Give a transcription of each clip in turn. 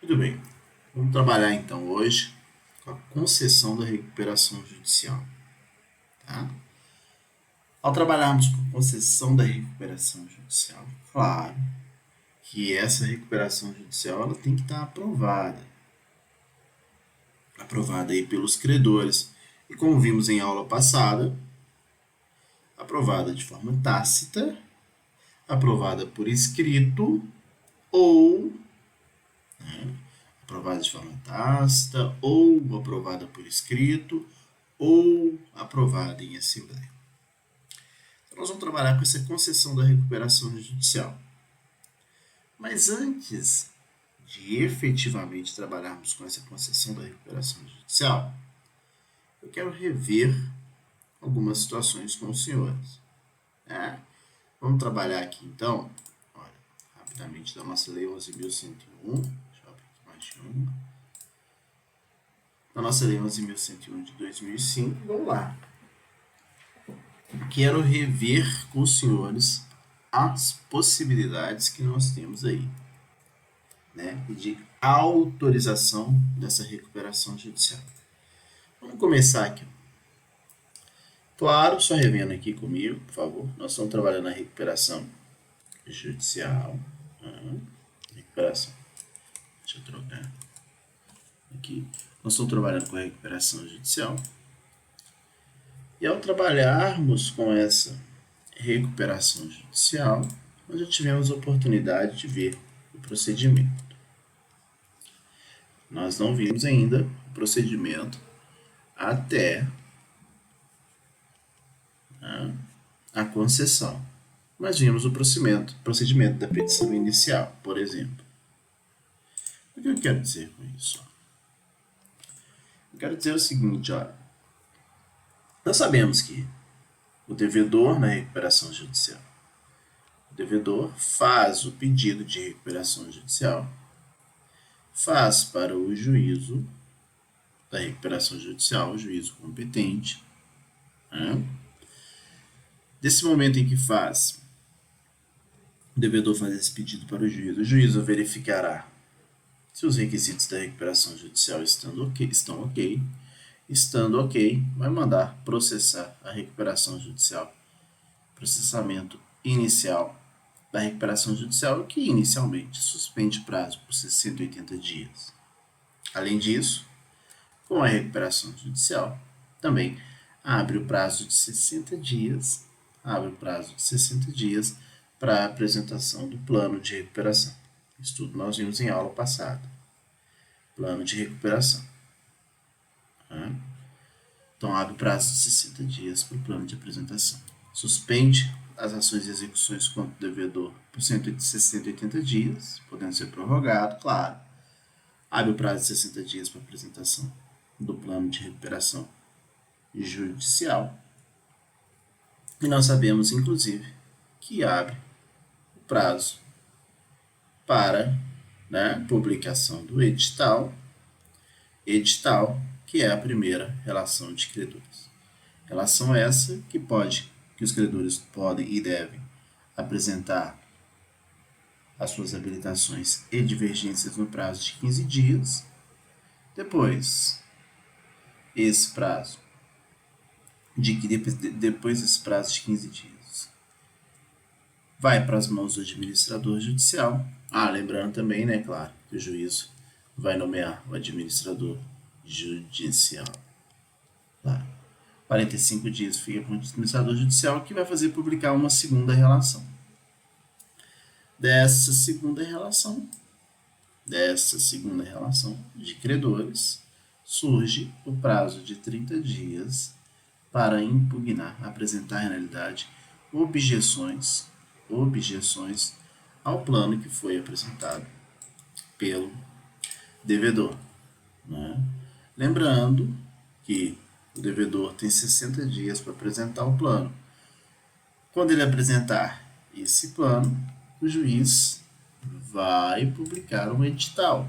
Muito bem, vamos trabalhar então hoje com a concessão da recuperação judicial. Tá? Ao trabalharmos com a concessão da recuperação judicial, claro que essa recuperação judicial ela tem que estar aprovada aí pelos credores. E como vimos em aula passada, aprovada de forma tácita, aprovada por escrito ou aprovada de forma tácita, ou aprovada por escrito, ou aprovada em assembleia. Então, nós vamos trabalhar com essa concessão da recuperação judicial. Mas antes de efetivamente trabalharmos com essa concessão da recuperação judicial, eu quero rever algumas situações com os senhores. Vamos trabalhar aqui então, olha, rapidamente, da nossa Lei 11.101. Deixa eu abrir aqui mais de uma. Da nossa Lei 11.101 de 2005. Vamos lá. Quero rever com os senhores as possibilidades que nós temos aí, né, de autorização dessa recuperação judicial. Vamos começar aqui. Claro, só revendo aqui comigo, por favor. Nós estamos trabalhando na recuperação judicial. Recuperação. Deixa eu trocar aqui. Nós estamos trabalhando com a recuperação judicial. E ao trabalharmos com essa recuperação judicial, nós já tivemos a oportunidade de ver o procedimento. Nós não vimos ainda o procedimento até a concessão. Mas vimos o procedimento da petição inicial, por exemplo. O que eu quero dizer com isso? Eu quero dizer o seguinte, olha. Nós sabemos que o devedor na recuperação judicial, o devedor faz o pedido de recuperação judicial, faz para o juízo da recuperação judicial, o juízo competente. Desse momento em que o devedor faz esse pedido para o juízo verificará se os requisitos da recuperação judicial estão ok. Estando ok, vai mandar processar a recuperação judicial. Processamento inicial da recuperação judicial, que inicialmente suspende prazo por 180 dias. Além disso, com a recuperação judicial, também abre o prazo de 60 dias, para a apresentação do plano de recuperação. Isso tudo nós vimos em aula passada. Plano de recuperação. Então, abre prazo de 60 dias para o plano de apresentação. Suspende as ações e execuções contra o devedor por 180 dias, podendo ser prorrogado, claro. Abre o prazo de 60 dias para a apresentação do plano de recuperação judicial. E nós sabemos, inclusive, que abre o prazo para publicação do edital, que é a primeira relação de credores. Relação essa que os credores podem e devem apresentar as suas habilitações e divergências no prazo de 15 dias. Depois desse prazo de 15 dias, vai para as mãos do administrador judicial. Lembrando também, né, claro, que o juízo vai nomear o administrador judicial. Claro. 45 dias fica com o administrador judicial, que vai fazer publicar uma segunda relação. Dessa segunda relação de credores, surge o prazo de 30 dias para impugnar, apresentar na realidade objeções ao plano que foi apresentado pelo devedor. Lembrando que o devedor tem 60 dias para apresentar o plano. Quando ele apresentar esse plano, o juiz vai publicar um edital.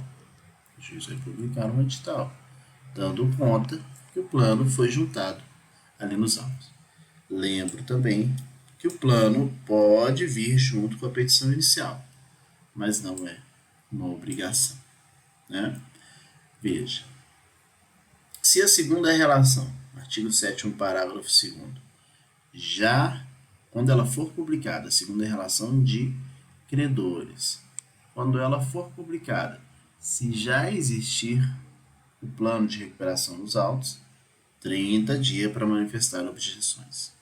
Dando conta que o plano foi juntado ali nos autos. Lembro também que o plano pode vir junto com a petição inicial, mas não é uma obrigação. né? Veja, se a segunda relação, artigo 7º, parágrafo 2º, já quando ela for publicada, a segunda relação de credores, quando ela for publicada, se já existir o plano de recuperação dos autos, 30 dias para manifestar objeções.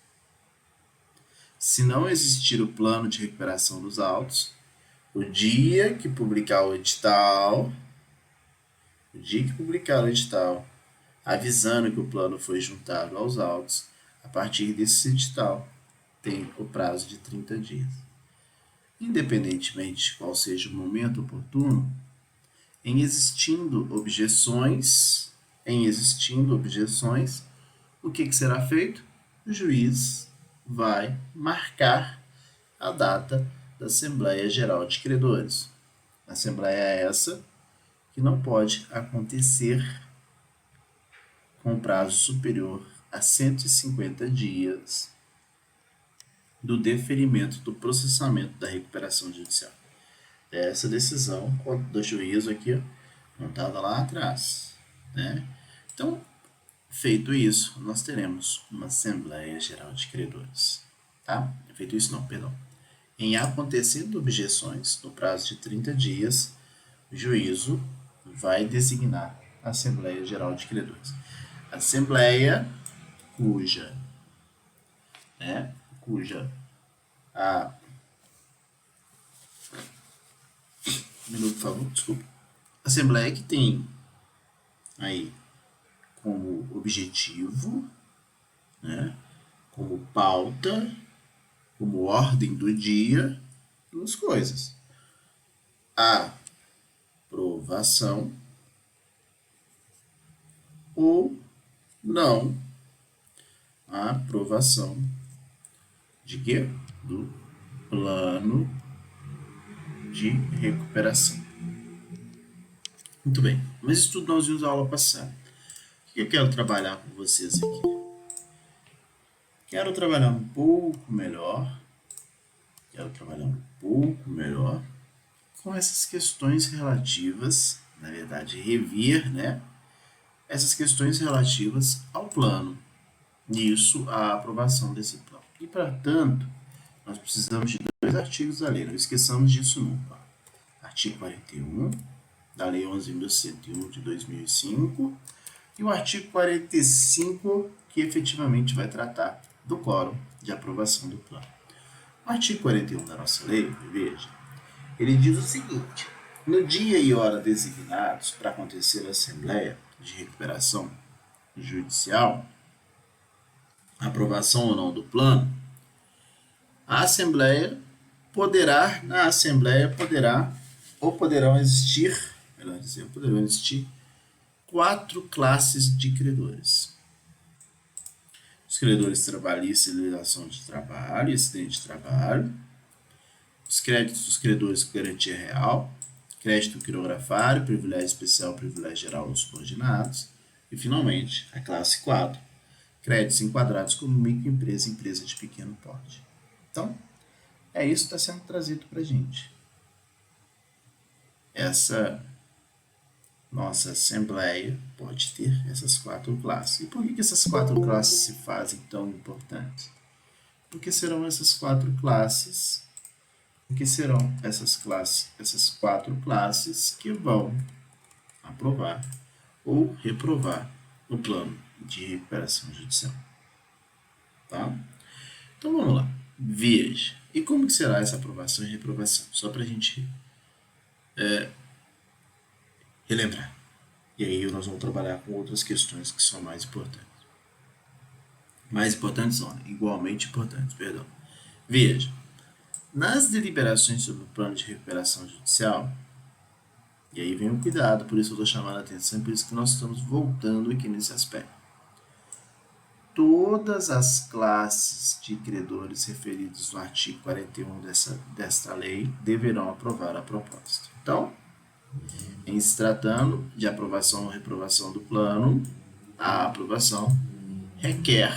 Se não existir o plano de recuperação dos autos, o dia que publicar o edital, avisando que o plano foi juntado aos autos, a partir desse edital, tem o prazo de 30 dias. Independentemente de qual seja o momento oportuno, em existindo objeções, o que será feito? O juiz vai marcar a data da Assembleia Geral de Credores. Assembleia essa que não pode acontecer com prazo superior a 150 dias do deferimento do processamento da recuperação judicial. Essa decisão do juízo aqui, montada lá atrás, né? Então, feito isso, nós teremos uma Assembleia Geral de Credores, tá? Feito isso não, perdão. Em acontecendo objeções, no prazo de 30 dias, o juízo vai designar a Assembleia Geral de Credores. Assembleia cuja a minuto, por favor, desculpa. Assembleia que tem aí como objetivo, né, como pauta, como ordem do dia, duas coisas: a aprovação ou não a aprovação de quê? Do plano de recuperação. Muito bem, mas isso tudo nós vimos na aula passada. O que eu quero trabalhar com vocês aqui? Quero trabalhar um pouco melhor com essas questões relativas, na verdade, rever, né? Essas questões relativas ao plano. Nisso, a aprovação desse plano. E, para tanto, nós precisamos de 2 artigos da lei, não esqueçamos disso nunca. Artigo 41 da Lei 11.101 de 2005 e o artigo 45, que efetivamente vai tratar do quórum de aprovação do plano. O artigo 41 da nossa lei, veja, ele diz o seguinte: no dia e hora designados para acontecer a Assembleia de Recuperação Judicial, aprovação ou não do plano, a Assembleia poderá, poderão existir 4 classes de credores: os credores trabalhistas e legislação de trabalho e acidente de trabalho, os créditos dos credores com garantia real, crédito quirografário, privilégio especial, privilégio geral aos subordinados, e, finalmente, a classe 4, créditos enquadrados como microempresa e empresa de pequeno porte. Então, é isso que está sendo trazido para a gente. Essa nossa Assembleia pode ter essas 4 classes. E por que essas 4 classes se fazem tão importantes? Porque serão essas 4 classes essas 4 classes que vão aprovar ou reprovar o plano de recuperação judicial. Tá? Então vamos lá. Veja. E como que será essa aprovação e reprovação? Só para a gente relembrar. E aí nós vamos trabalhar com outras questões que são mais importantes. Mais importantes não, igualmente importantes, perdão. Veja. Nas deliberações sobre o plano de recuperação judicial, e aí vem o cuidado, por isso eu estou chamando a atenção, por isso que nós estamos voltando aqui nesse aspecto. Todas as classes de credores referidos no artigo 41 desta lei deverão aprovar a proposta. Então, em se tratando de aprovação ou reprovação do plano, a aprovação requer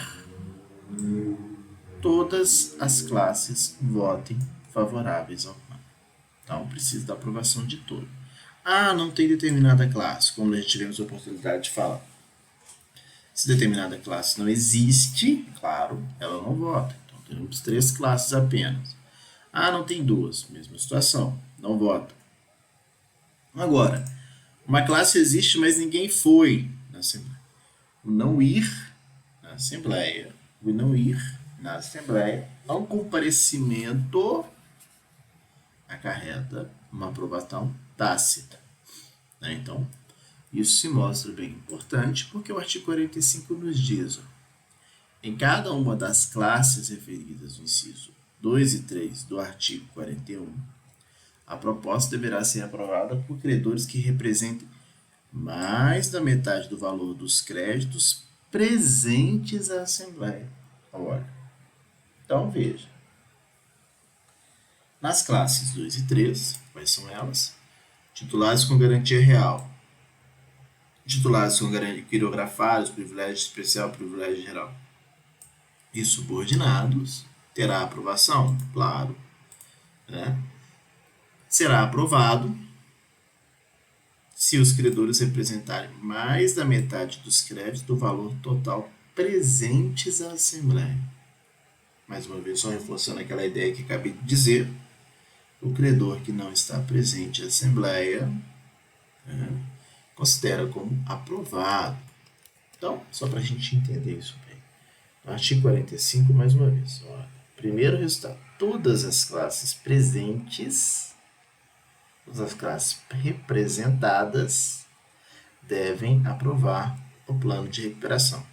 todas as classes votem favoráveis ao plano. Então, precisa da aprovação de todos. Ah, não tem determinada classe, como nós tivemos a oportunidade de falar. Se determinada classe não existe, claro, ela não vota. Então, temos 3 classes apenas. Ah, não tem 2, mesma situação, não vota. Agora, uma classe existe, mas ninguém foi na Assembleia. O não ir na Assembleia, o não ir na Assembleia, não comparecimento acarreta uma aprovação tácita. Né? Então, isso se mostra bem importante porque o artigo 45 nos diz: em cada uma das classes referidas no inciso 2 e 3 do artigo 41, a proposta deverá ser aprovada por credores que representem mais da metade do valor dos créditos presentes à Assembleia. Olha, então veja. Nas classes 2 e 3, quais são elas? Titulares com garantia real. Titulares com garantia quirografados, privilégio especial, privilégio geral. E subordinados, terá aprovação? Claro. Né? Será aprovado se os credores representarem mais da metade dos créditos do valor total presentes à Assembleia. Mais uma vez, só reforçando aquela ideia que acabei de dizer, o credor que não está presente à Assembleia, né, considera como aprovado. Então, só para a gente entender isso bem. No artigo 45, mais uma vez. Olha, primeiro resultado. Todas as classes presentes, todas as classes representadas, devem aprovar o plano de recuperação.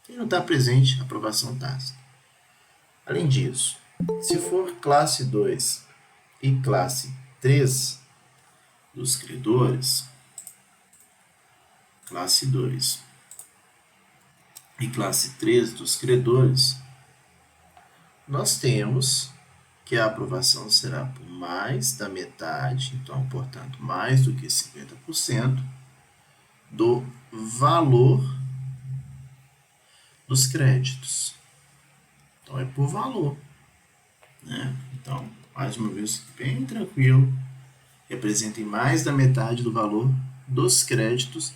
Quem não está presente, aprovação tácita. Além disso, se for classe 2 e classe 3 dos credores, classe 2 e classe 3 dos credores, nós temos que a aprovação será por mais da metade, então, portanto, mais do que 50% do valor dos créditos. Então, é por valor. Né? Então, mais uma vez, bem tranquilo, representem mais da metade do valor dos créditos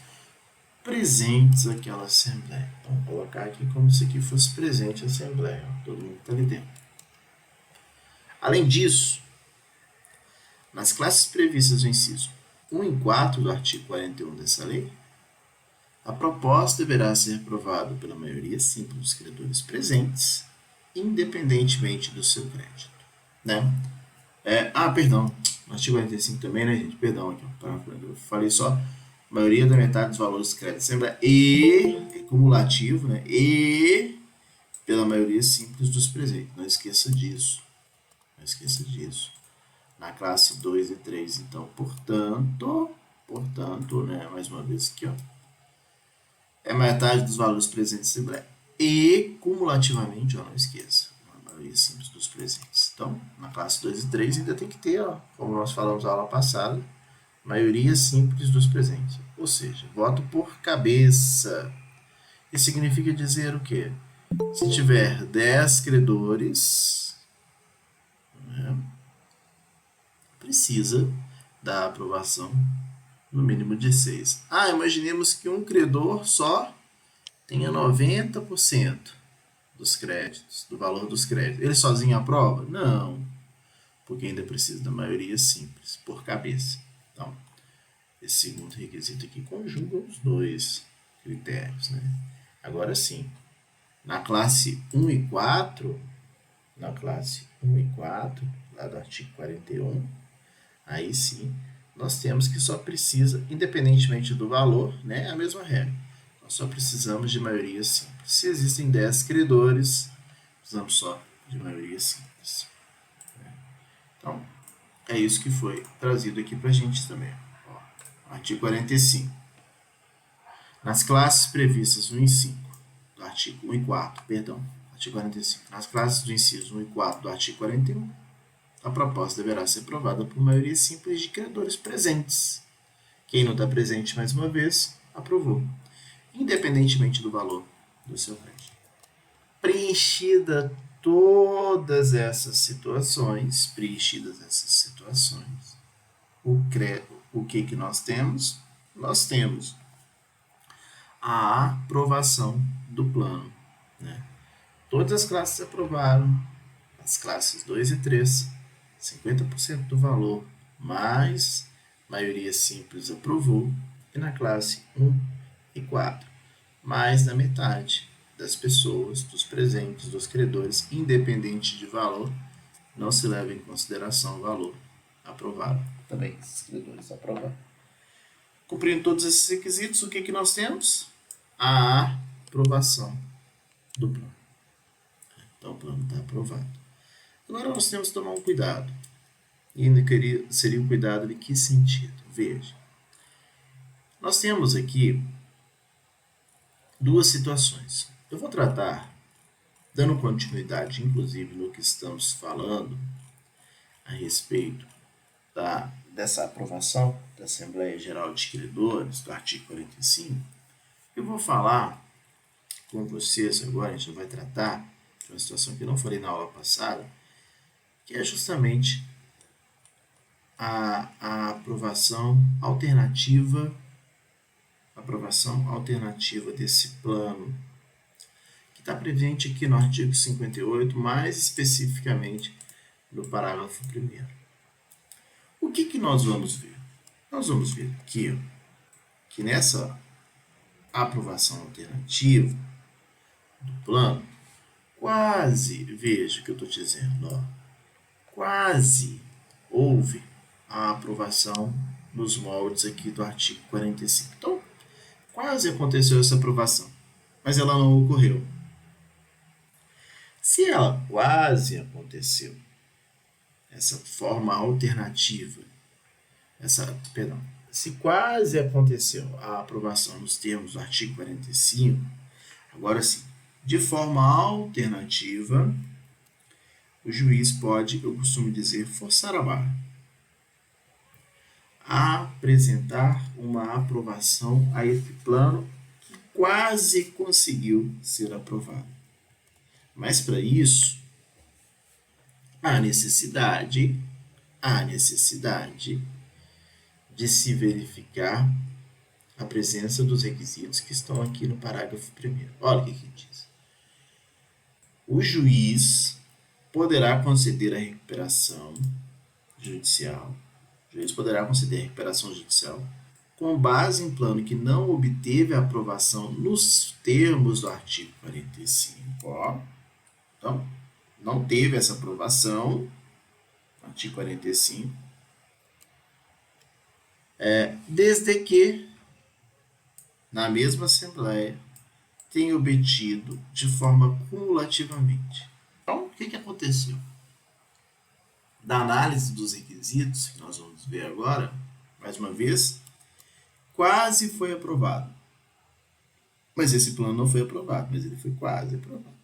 presentes àquela Assembleia. Então, vou colocar aqui como se aqui fosse presente a Assembleia. Ó, todo mundo está ali dentro. Além disso, nas classes previstas no inciso 1 e 4 do artigo 41 dessa lei, a proposta deverá ser aprovada pela maioria simples dos credores presentes, independentemente do seu crédito. Né? Perdão, no artigo 45 também, né, gente? Perdão, aqui, eu falei só maioria da metade dos valores dos créditos da Assembleia e cumulativo, né? E pela maioria simples dos presentes. Não esqueça disso. Não esqueça disso. Na classe 2 e 3, então, portanto, né, mais uma vez aqui, ó, é metade dos valores presentes da Assembleia e cumulativamente, ó, não esqueça, a maioria simples dos presentes. Então, na classe 2 e 3 ainda tem que ter, ó, como nós falamos na aula passada, maioria simples dos presentes. Ou seja, voto por cabeça. Isso significa dizer o quê? Se tiver 10 credores, né, precisa da aprovação no mínimo de 6. Imaginemos que um credor só tenha 90% dos créditos, do valor dos créditos. Ele sozinho aprova? Não, porque ainda precisa da maioria simples, por cabeça. Então, esse segundo requisito aqui conjuga os dois critérios. Né? Agora sim, na classe 1 e 4, lá do artigo 41, aí sim, nós temos que só precisa, independentemente do valor, né, a mesma regra. Nós só precisamos de maioria simples. Se existem 10 credores, precisamos só de maioria simples. Então, é isso que foi trazido aqui para a gente também. Ó, artigo 45. Nas classes previstas no inciso do artigo 1 e 4, artigo 45. Nas classes do inciso 1 e 4 do artigo 41, a proposta deverá ser aprovada por maioria simples de credores presentes. Quem não está presente, mais uma vez, aprovou, independentemente do valor do seu crédito. Preenchida todas essas situações, o que que nós temos? Nós temos a aprovação do plano, né? Todas as classes aprovaram, as classes 2 e 3, 50% do valor, mais maioria simples aprovou, e na classe 1 e 4, mais da metade das pessoas, dos presentes, dos credores, independente de valor, não se leva em consideração o valor aprovado. Também esses credores aprovaram. Cumprindo todos esses requisitos, o que que nós temos? A aprovação do plano. Então, o plano está aprovado. Agora, nós temos que tomar um cuidado. E seria um cuidado de que sentido? Veja. Nós temos aqui duas situações. Eu vou tratar, dando continuidade, inclusive, no que estamos falando a respeito dessa aprovação da Assembleia Geral de Credores, do artigo 45, eu vou falar com vocês agora, a gente vai tratar de uma situação que eu não falei na aula passada, que é justamente a aprovação alternativa desse plano, que está presente aqui no artigo 58, mais especificamente no parágrafo 1º. O que que nós vamos ver? Nós vamos ver aqui que nessa aprovação alternativa do plano, quase, veja o que eu estou dizendo, ó, quase houve a aprovação nos moldes aqui do artigo 45. Então, quase aconteceu essa aprovação, mas ela não ocorreu. Se ela quase aconteceu, essa forma alternativa, se quase aconteceu a aprovação nos termos do artigo 45, agora sim, de forma alternativa, o juiz pode, eu costumo dizer, forçar a barra, apresentar uma aprovação a esse plano que quase conseguiu ser aprovado. Mas para isso, há necessidade de se verificar a presença dos requisitos que estão aqui no parágrafo 1º. Olha o que diz. O juiz poderá conceder a recuperação judicial. O juiz poderá conceder a recuperação judicial com base em plano que não obteve a aprovação nos termos do artigo 45. Ó. Então, não teve essa aprovação, artigo 45, desde que, na mesma Assembleia, tenha obtido de forma cumulativamente. Então, o que aconteceu? Da análise dos requisitos, que nós vamos ver agora, mais uma vez, quase foi aprovado. Mas esse plano não foi aprovado, mas ele foi quase aprovado.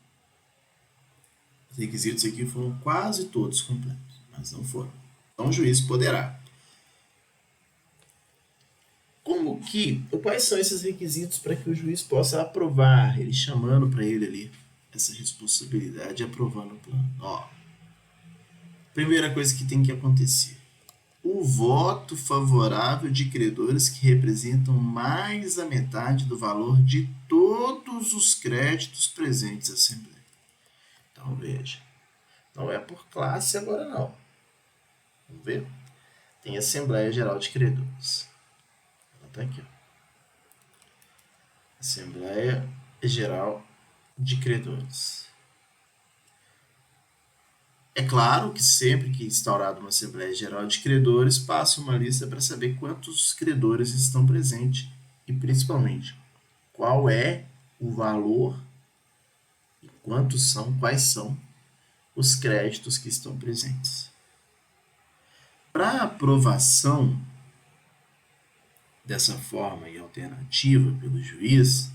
Os requisitos aqui foram quase todos completos, mas não foram. Então, o juiz poderá. Quais são esses requisitos para que o juiz possa aprovar, ele chamando para ele ali essa responsabilidade de aprovando o plano? Ó, primeira coisa que tem que acontecer: o voto favorável de credores que representam mais da metade do valor de todos os créditos presentes à Assembleia. Então, veja, não é por classe agora não. Vamos ver? Tem Assembleia Geral de Credores. Ela está aqui, ó. Assembleia Geral de Credores. É claro que sempre que instaurada uma Assembleia Geral de Credores, passa uma lista para saber quantos credores estão presentes e, principalmente, qual é o valor e quais são os créditos que estão presentes. Para aprovação dessa forma e alternativa pelo juiz,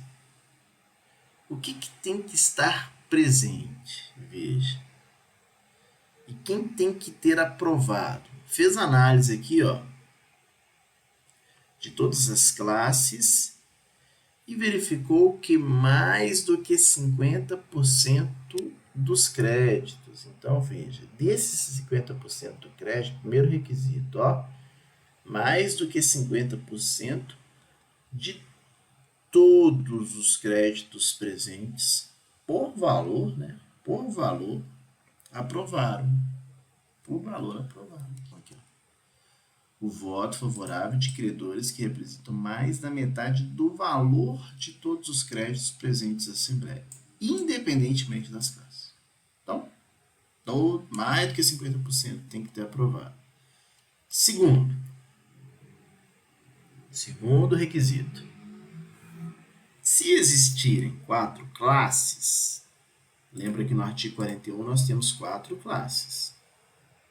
o que tem que estar presente? Veja. E quem tem que ter aprovado? Fez análise aqui, ó, de todas as classes e verificou que mais do que 50% dos créditos. Então, veja, desses 50% do crédito, primeiro requisito, ó, mais do que 50% de todos os créditos presentes por valor, né? Por valor, aprovaram. Por valor, aprovaram. Aqui, ó. O voto favorável de credores que representam mais da metade do valor de todos os créditos presentes na Assembleia, independentemente das classes. Então, mais do que 50% tem que ter aprovado. Segundo requisito. Se existirem 4 classes, lembra que no artigo 41 nós temos 4 classes.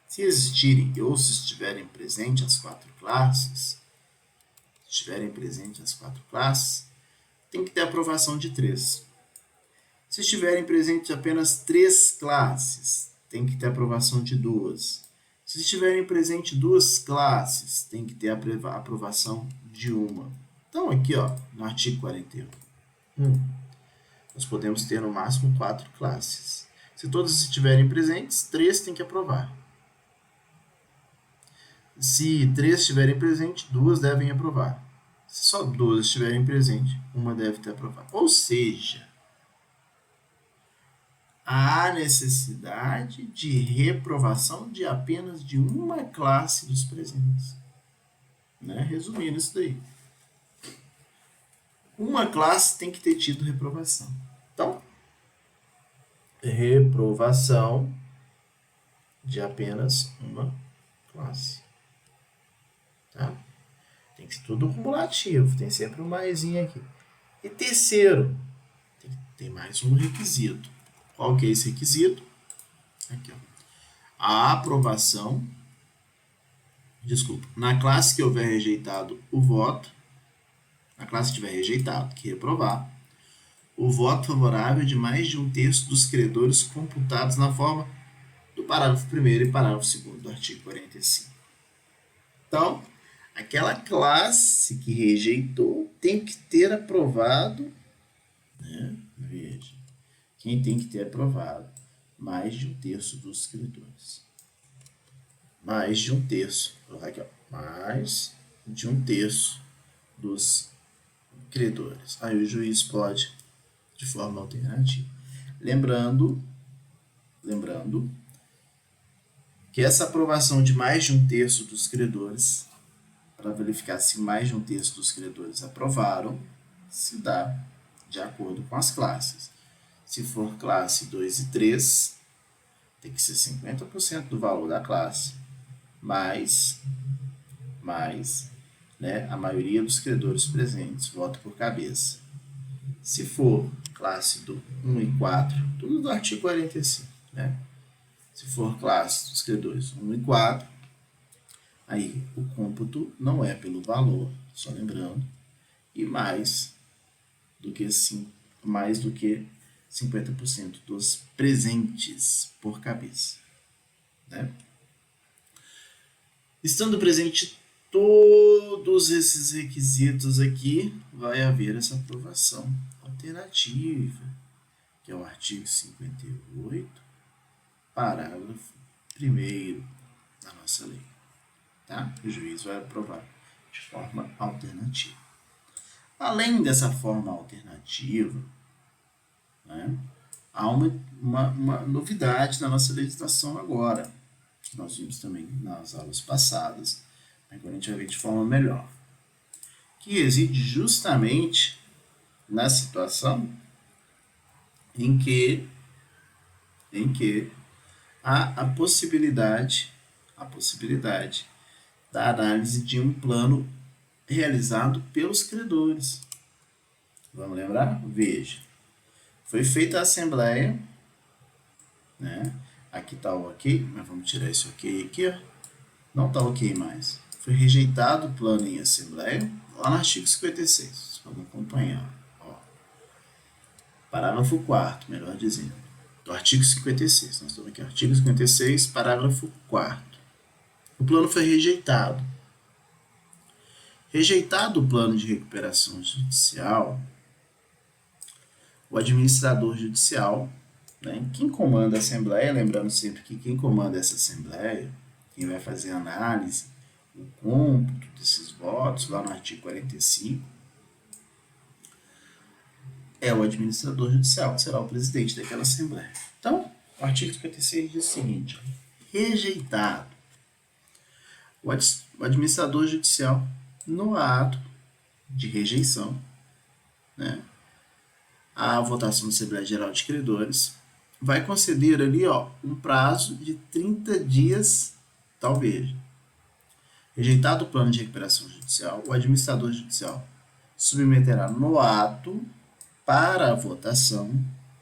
Se existirem ou se estiverem presentes as 4 classes, tem que ter aprovação de 3. Se estiverem presentes apenas 3 classes, tem que ter aprovação de 2. Se estiverem presentes 2 classes, tem que ter aprovação de 1. Então, aqui, ó, no artigo 41, nós podemos ter no máximo 4 classes. Se todas estiverem presentes, 3 tem que aprovar. Se 3 estiverem presentes, 2 devem aprovar. Se só 2 estiverem presentes, 1 deve ter aprovado. Ou seja, há necessidade de reprovação de apenas de uma classe dos presentes. Né? Resumindo isso daí. Uma classe tem que ter tido reprovação. Então, reprovação de apenas uma classe. Tá? Tem que ser tudo cumulativo, tem sempre um maisinho aqui. E terceiro, tem mais um requisito. Qual que é esse requisito? Aqui, ó. A aprovação, na classe que houver rejeitado o voto, na classe que tiver rejeitado, que reprovar, o voto favorável de mais de 1/3 dos credores computados na forma do parágrafo 1º e parágrafo 2º do artigo 45. Então, aquela classe que rejeitou tem que ter aprovado, né? Veja, quem tem que ter aprovado? Mais de 1/3 dos credores. Mais de 1/3. Vou colocar aqui, ó. Mais de 1/3 dos credores. Aí o juiz pode, de forma alternativa. Lembrando que essa aprovação de mais de 1/3 dos credores, para verificar se mais de 1/3 dos credores aprovaram, se dá de acordo com as classes. Se for classe 2 e 3, tem que ser 50% do valor da classe, mais né, a maioria dos credores presentes, voto por cabeça. Se for classe do 1 e 4, tudo do artigo 45, né? Se for classe dos credores 1 e 4, aí o cômputo não é pelo valor, só lembrando, e mais do que 50% dos presentes por cabeça. Né? Estando presente todos esses requisitos aqui, vai haver essa aprovação alternativa, que é o artigo 58, parágrafo 1º da nossa lei. Tá? O juiz vai aprovar de forma alternativa. Além dessa forma alternativa, né, há uma novidade na nossa legislação agora, que nós vimos também nas aulas passadas, mas agora a gente vai ver de forma melhor, que reside justamente na situação em que há a possibilidade da análise de um plano realizado pelos credores. Vamos lembrar? Veja. Foi feita a assembleia, né? Aqui está o ok, mas vamos tirar esse ok aqui, ó. Não está ok mais. Foi rejeitado o plano em assembleia, lá no artigo 56. Vamos acompanhar. Ó. Parágrafo 4º, melhor dizendo, do artigo 56. Nós estamos aqui, artigo 56, parágrafo 4º. O plano foi rejeitado. Rejeitado o plano de recuperação judicial, o administrador judicial, né, quem comanda a assembleia, lembrando sempre que quem comanda essa assembleia, quem vai fazer a análise, o cômputo desses votos, lá no artigo 45, é o administrador judicial, que será o presidente daquela Assembleia. Então, o artigo 56 diz o seguinte: rejeitado o administrador judicial, no ato de rejeição, né, à votação da Assembleia Geral de Credores, vai conceder ali um prazo de 30 dias, talvez. Rejeitado o plano de recuperação judicial, o administrador judicial submeterá no ato para a votação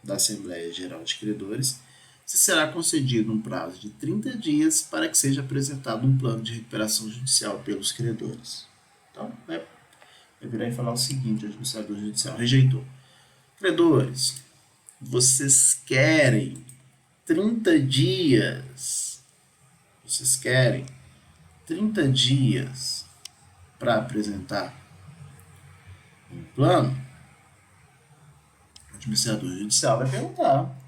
da Assembleia Geral de Credores se será concedido um prazo de 30 dias para que seja apresentado um plano de recuperação judicial pelos credores. Então, vai virar e falar o seguinte: o administrador judicial rejeitou. Credores, vocês querem 30 dias? Vocês querem 30 dias para apresentar um plano? O administrador judicial vai perguntar.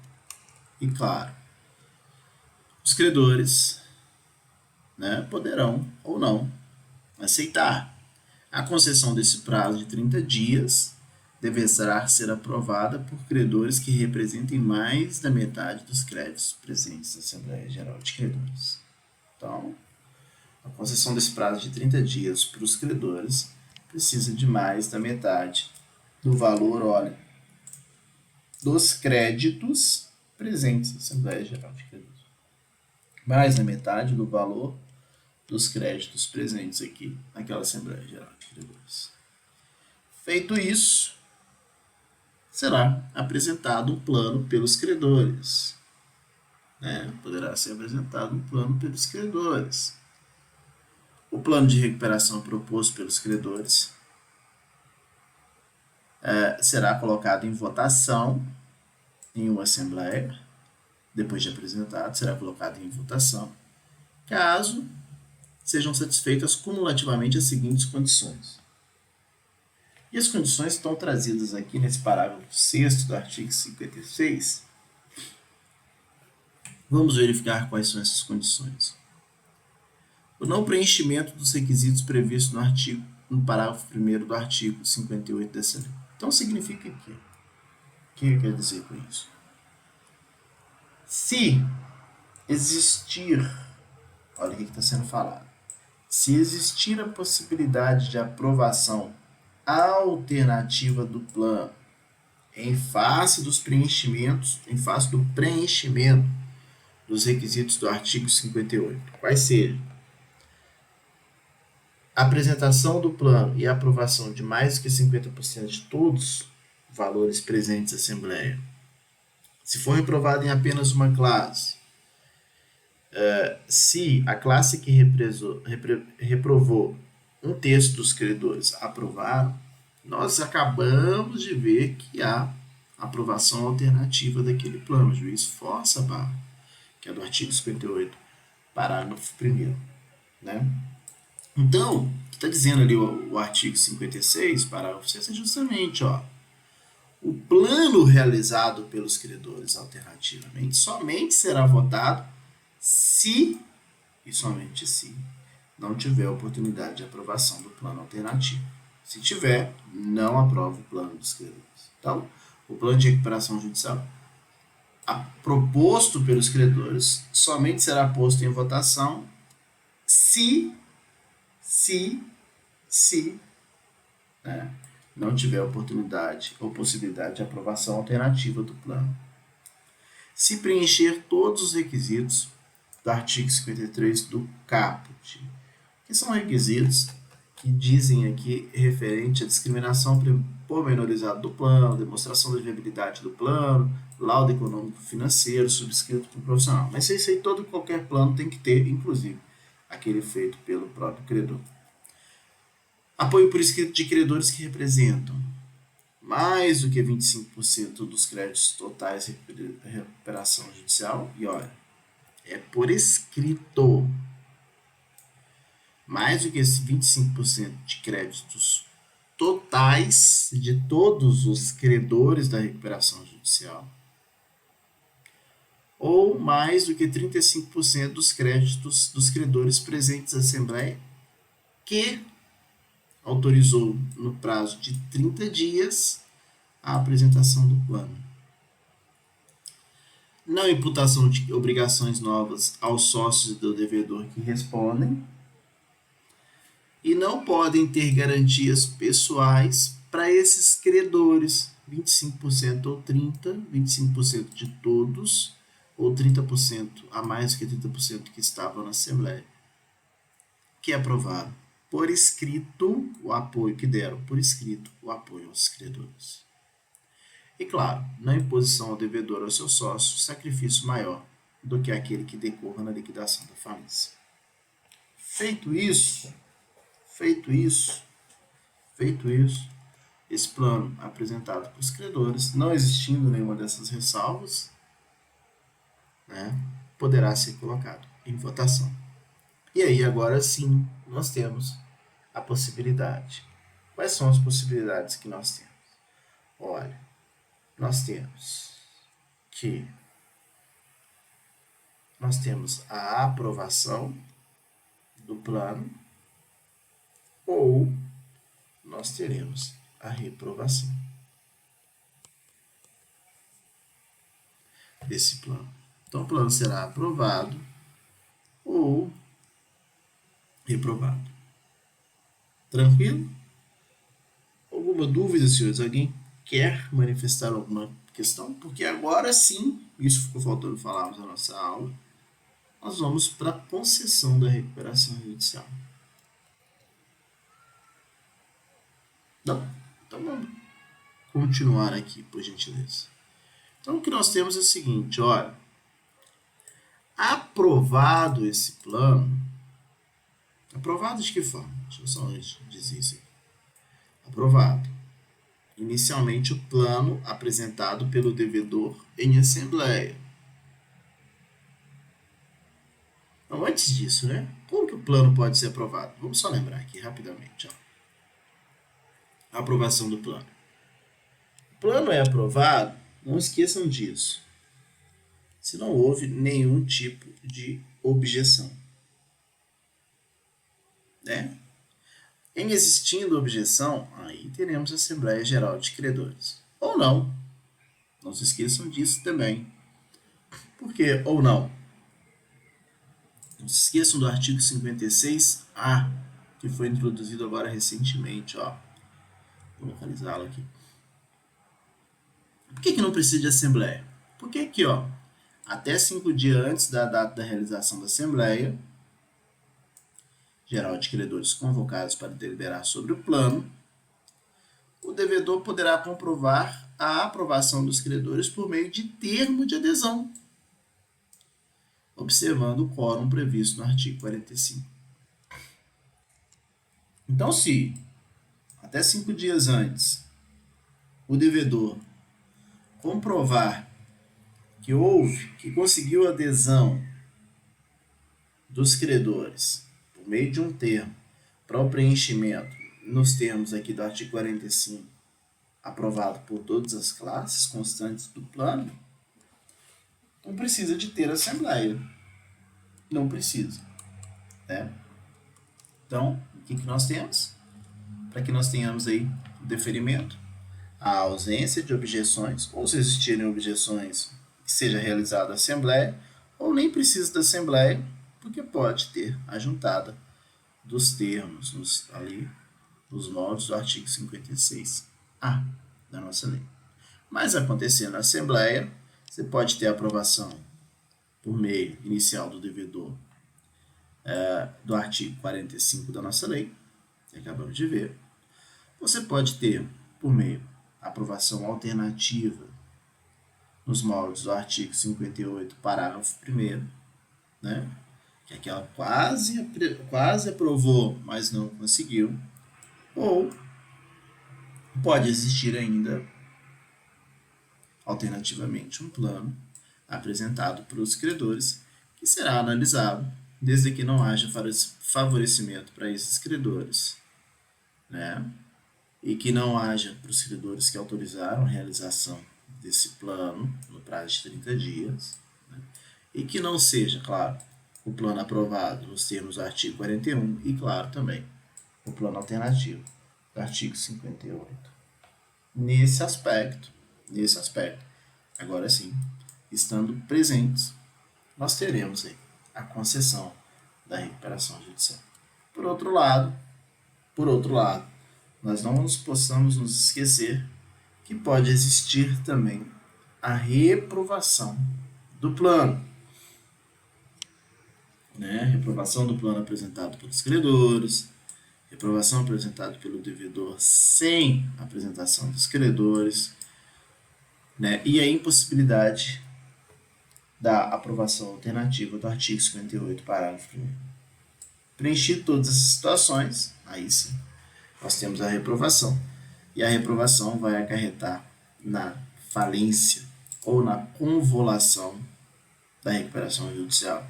E claro, os credores, né, poderão ou não aceitar. A concessão desse prazo de 30 dias deverá ser aprovada por credores que representem mais da metade dos créditos presentes na Assembleia Geral de Credores. Então, a concessão desse prazo de 30 dias para os credores precisa de mais da metade do valor, dos créditos presentes na Assembleia Geral de Credores. Mais da metade do valor dos créditos presentes aqui naquela Assembleia Geral de Credores. Feito isso, será apresentado um plano pelos credores. Poderá ser apresentado um plano pelos credores. O plano de recuperação proposto pelos credores será colocado em votação em uma Assembleia. Depois de apresentado, será colocado em votação, caso sejam satisfeitas cumulativamente as seguintes condições. E as condições estão trazidas aqui nesse parágrafo 6º do artigo 56. Vamos verificar quais são essas condições. O não preenchimento dos requisitos previstos no parágrafo 1º do artigo 58 dessa lei. Então, significa o quê? O que quer dizer com isso? Se existir, olha o que está sendo falado, se existir a possibilidade de aprovação alternativa do plano em face do preenchimento dos requisitos do artigo 58, quais sejam a apresentação do plano e a aprovação de mais do que 50% de todos os valores presentes na Assembleia, se for reprovado em apenas uma classe, se a classe que reprovou um terço dos credores aprovaram, nós acabamos de ver que há aprovação alternativa daquele plano. O juiz força a barra, que é do artigo 58, parágrafo 1º. Né? Então, o que está dizendo ali o artigo 56, parágrafo 6, é justamente, o plano realizado pelos credores alternativamente somente será votado se, e somente se, não tiver oportunidade de aprovação do plano alternativo. Se tiver, não aprova o plano dos credores. Então, o plano de recuperação judicial proposto pelos credores somente será posto em votação se não tiver oportunidade ou possibilidade de aprovação alternativa do plano. Se preencher todos os requisitos do artigo 53 do caput, que são requisitos que dizem aqui referente à discriminação pormenorizada do plano, demonstração da viabilidade do plano, laudo econômico financeiro subscrito por um profissional. Mas isso aí qualquer plano tem que ter, inclusive aquele feito pelo próprio credor. Apoio por escrito de credores que representam mais do que 25% dos créditos totais de recuperação judicial. E olha, é por escrito. Mais do que 25% de créditos totais de todos os credores da recuperação judicial. Ou mais do que 35% dos créditos dos credores presentes na Assembleia que autorizou no prazo de 30 dias a apresentação do plano. Não imputação de obrigações novas aos sócios do devedor que respondem. E não podem ter garantias pessoais para esses credores, 25% ou 30%, 25% de todos, ou 30% a mais do que 30% que estavam na Assembleia, que aprovaram por escrito o apoio, que deram por escrito o apoio aos credores. E claro, na imposição ao devedor ou ao seu sócio, sacrifício maior do que aquele que decorra na liquidação da falência. Feito isso, esse plano apresentado para os credores, não existindo nenhuma dessas ressalvas, né, poderá ser colocado em votação. E aí, agora sim, nós temos a possibilidade. Quais são as possibilidades que nós temos? Olha, nós temos a aprovação do plano ou nós teremos a reprovação desse plano. Então, o plano será aprovado ou reprovado. Tranquilo? Alguma dúvida, senhores? Alguém quer manifestar alguma questão? Porque agora sim, isso ficou faltando falarmos na nossa aula, nós vamos para a concessão da recuperação judicial. Não? Então vamos continuar aqui, por gentileza. Então o que nós temos é o seguinte, olha, aprovado esse plano, aprovado de que forma? Deixa eu só dizer isso aqui. Aprovado. Inicialmente o plano apresentado pelo devedor em assembleia. Então, antes disso, né? Como que o plano pode ser aprovado? Vamos só lembrar aqui rapidamente. Ó. A aprovação do plano. O plano é aprovado, não esqueçam disso, se não houve nenhum tipo de objeção. Né? Em existindo objeção, aí teremos a Assembleia Geral de Credores. Ou não. Não se esqueçam disso também. Por que ou não? Não se esqueçam do artigo 56A, que foi introduzido agora recentemente. Ó. Vou localizá-lo aqui. Por que não precisa de Assembleia? Porque aqui, ó, até 5 dias antes da data da realização da Assembleia Geral de Credores convocados para deliberar sobre o plano, o devedor poderá comprovar a aprovação dos credores por meio de termo de adesão, observando o quórum previsto no artigo 45. Então, se até 5 dias antes o devedor comprovar que conseguiu adesão dos credores por meio de um termo para o preenchimento nos termos aqui do artigo 45, aprovado por todas as classes constantes do plano, não precisa de ter assembleia. Não precisa. Né? Então, o que nós temos? Para que nós tenhamos aí o deferimento, a ausência de objeções, ou se existirem objeções, que seja realizada a assembleia, ou nem precisa da assembleia, porque pode ter a juntada dos termos nos moldes do artigo 56A da nossa lei. Mas acontecendo na assembleia, você pode ter a aprovação por meio inicial do devedor do artigo 45 da nossa lei, que acabamos de ver. Você pode ter por meio aprovação alternativa nos moldes do artigo 58, parágrafo 1º, né? Que aquela quase aprovou, mas não conseguiu. Ou pode existir ainda, alternativamente, um plano apresentado para os credores que será analisado desde que não haja favorecimento para esses credores, né? E que não haja para os credores que autorizaram a realização desse plano no prazo de 30 dias, né? E que não seja, claro, o plano aprovado nos termos do artigo 41 e, claro, também o plano alternativo do artigo 58. Nesse aspecto, agora sim, estando presentes, nós teremos aí a concessão da recuperação judicial. Por outro lado, nós não possamos nos esquecer que pode existir também a reprovação do plano. Reprovação do plano apresentado pelos credores, reprovação apresentada pelo devedor sem apresentação dos credores, e a impossibilidade da aprovação alternativa do artigo 58, parágrafo 1º. Preenchido todas essas situações, aí sim, nós temos a reprovação, e a reprovação vai acarretar na falência ou na convolução da recuperação judicial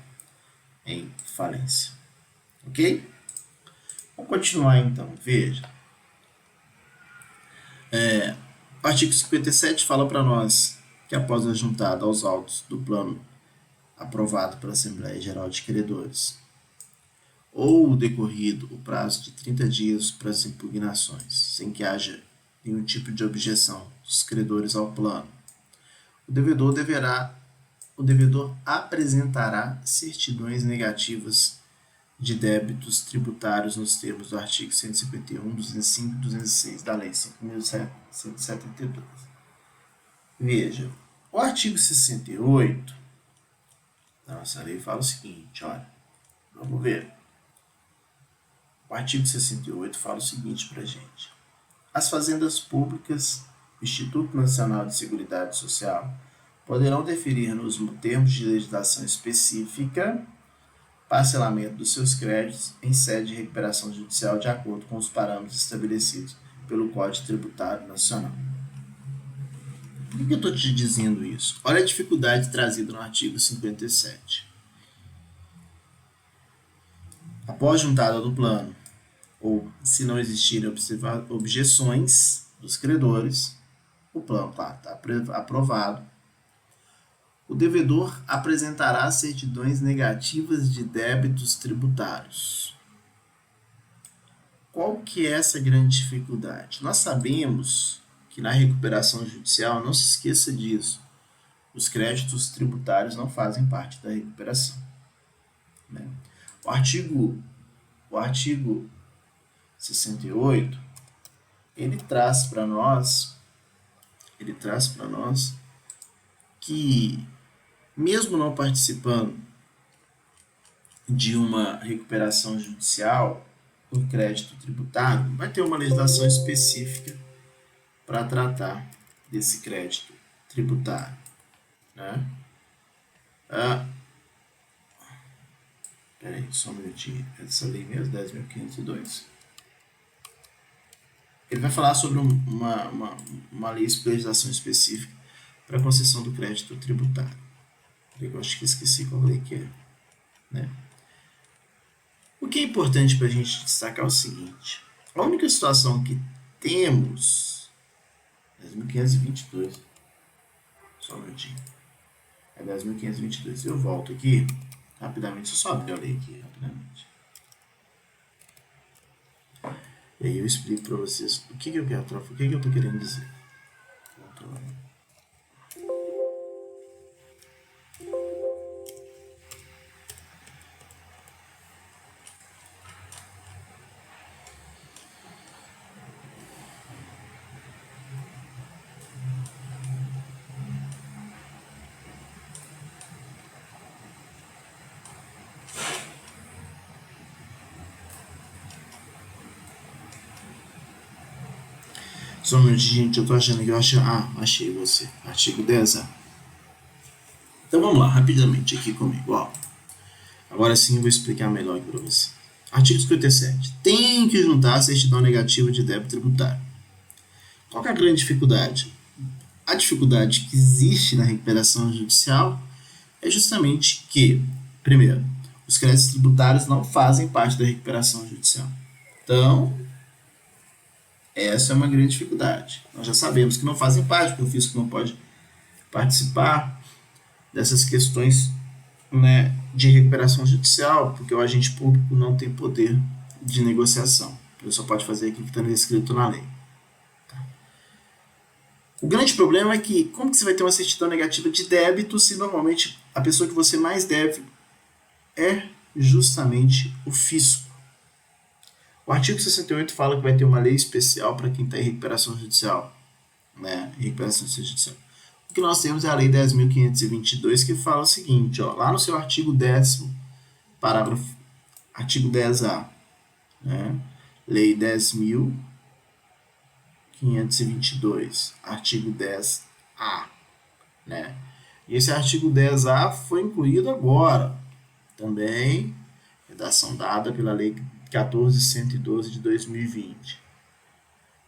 em falência. Ok? Vamos continuar então. Veja. O artigo 57 fala para nós que após a juntada aos autos do plano aprovado pela Assembleia Geral de Credores, ou decorrido o prazo de 30 dias para as impugnações, sem que haja nenhum tipo de objeção dos credores ao plano, o devedor apresentará certidões negativas de débitos tributários nos termos do artigo 151, 205 e 206 da Lei 5.172. Veja, o artigo 68 da nossa lei fala o seguinte, olha, vamos ver. O artigo 68 fala o seguinte para a gente. As fazendas públicas, o Instituto Nacional de Seguridade Social, poderão definir nos termos de legislação específica parcelamento dos seus créditos em sede de recuperação judicial de acordo com os parâmetros estabelecidos pelo Código Tributário Nacional. Por que eu estou te dizendo isso? Olha a dificuldade trazida no artigo 57. Após juntada do plano, ou se não existirem objeções dos credores, o plano está aprovado, o devedor apresentará certidões negativas de débitos tributários. Qual que é essa grande dificuldade? Nós sabemos que na recuperação judicial, não se esqueça disso, os créditos tributários não fazem parte da recuperação. O artigo 68, ele traz para nós que, mesmo não participando de uma recuperação judicial por crédito tributário, vai ter uma legislação específica para tratar desse crédito tributário. Peraí, só um minutinho. Essa lei mesmo, 10.502. Ele vai falar sobre uma legislação específica para a concessão do crédito tributário. Eu acho que esqueci qual lei que é. O que é importante para a gente destacar é o seguinte. A única situação que temos... 10.522. Só um minutinho. É 10.522. Eu volto aqui rapidamente. Só abrir a lei aqui rapidamente. E aí eu explico para vocês o que eu estou querendo dizer. Só um minutinho, gente, eu tô achando que achei você. Artigo 10A. Então vamos lá, rapidamente aqui comigo. Ó. Agora sim eu vou explicar melhor aqui para você. Artigo 57. Tem que juntar a certidão negativa de débito tributário. Qual que é a grande dificuldade? A dificuldade que existe na recuperação judicial é justamente que, primeiro, os créditos tributários não fazem parte da recuperação judicial. Então, essa é uma grande dificuldade. Nós já sabemos que não fazem parte, porque o fisco não pode participar dessas questões, de recuperação judicial, porque o agente público não tem poder de negociação. Ele só pode fazer aquilo que está escrito na lei. O grande problema é que, como que você vai ter uma certidão negativa de débito se normalmente a pessoa que você mais deve é justamente o fisco? O artigo 68 fala que vai ter uma lei especial para quem está em recuperação judicial. Né? Recuperação judicial. O que nós temos é a Lei 10.522, que fala o seguinte, ó, lá no seu artigo 10º, parágrafo, artigo 10A, né? Lei 10.522, artigo 10A, né? E esse artigo 10A foi incluído agora, também, redação dada pela Lei 14.112 de 2020.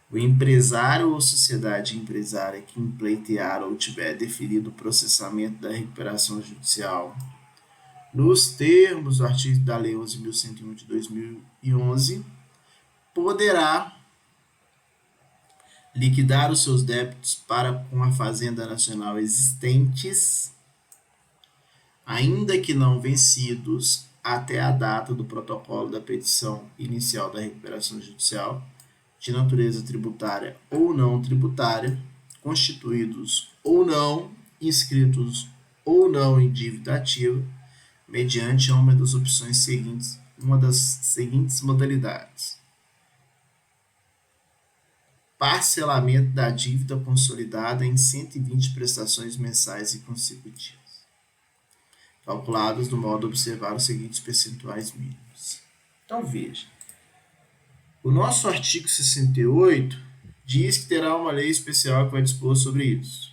O empresário ou sociedade empresária que pleitear ou tiver deferido o processamento da recuperação judicial nos termos do artigo da Lei 11.101 de 2011, poderá liquidar os seus débitos para com a Fazenda Nacional existentes, ainda que não vencidos, até a data do protocolo da petição inicial da recuperação judicial, de natureza tributária ou não tributária, constituídos ou não, inscritos ou não em dívida ativa, mediante uma das opções seguintes, uma das seguintes modalidades: parcelamento da dívida consolidada em 120 prestações mensais e consecutivas, calculados do modo a observar os seguintes percentuais mínimos. Então veja, o nosso artigo 68 diz que terá uma lei especial que vai dispor sobre isso.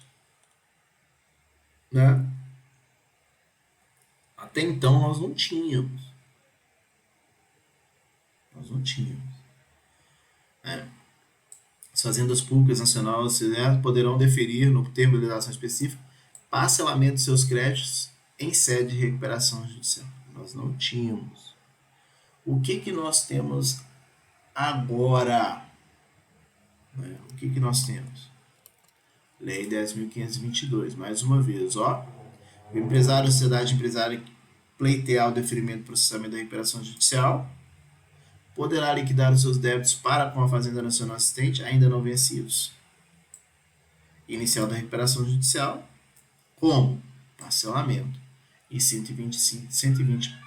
Né? Até então nós não tínhamos. As fazendas públicas nacionais poderão deferir, no termo de legislação específica, parcelamento de seus créditos em sede de recuperação judicial. Nós não tínhamos. O que nós temos agora? O que nós temos? Lei 10.522, mais uma vez, ó. O empresário ou sociedade empresária que pleitear o deferimento do processamento da recuperação judicial poderá liquidar os seus débitos para com a Fazenda Nacional Assistente, ainda não vencidos. Inicial da recuperação judicial, como parcelamento e 120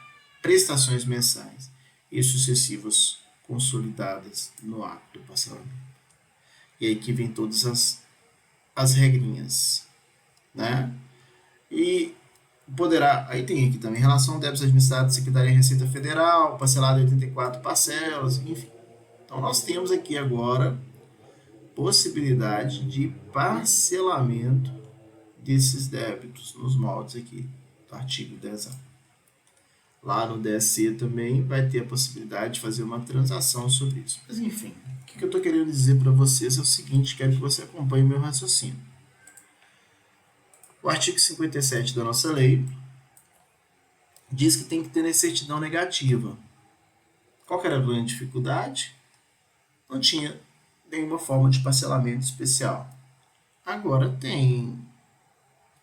prestações mensais e sucessivas consolidadas no ato do parcelamento. E aí que vem todas as regrinhas, né? E poderá, aí tem aqui também, relação a débitos administrados da Secretaria de Receita Federal, parcelado em 84 parcelas, enfim. Então nós temos aqui agora possibilidade de parcelamento desses débitos nos moldes aqui do artigo 10A. Lá no 10C também vai ter a possibilidade de fazer uma transação sobre isso. Mas enfim, o que eu estou querendo dizer para vocês é o seguinte, quero que você acompanhe meu raciocínio. O artigo 57 da nossa lei diz que tem que ter certidão negativa. Qual que era a grande dificuldade? Não tinha nenhuma forma de parcelamento especial. Agora tem.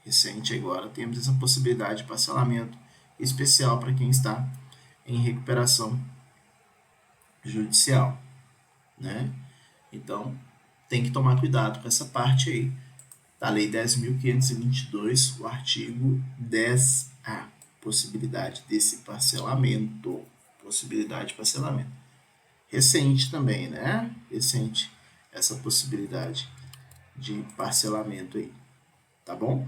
Recente agora temos essa possibilidade de parcelamento especial para quem está em recuperação judicial. Né? Então, tem que tomar cuidado com essa parte aí. Da Lei 10.522, o artigo 10A. Possibilidade desse parcelamento. Possibilidade de parcelamento. Recente também, né? Recente essa possibilidade de parcelamento aí. Tá bom?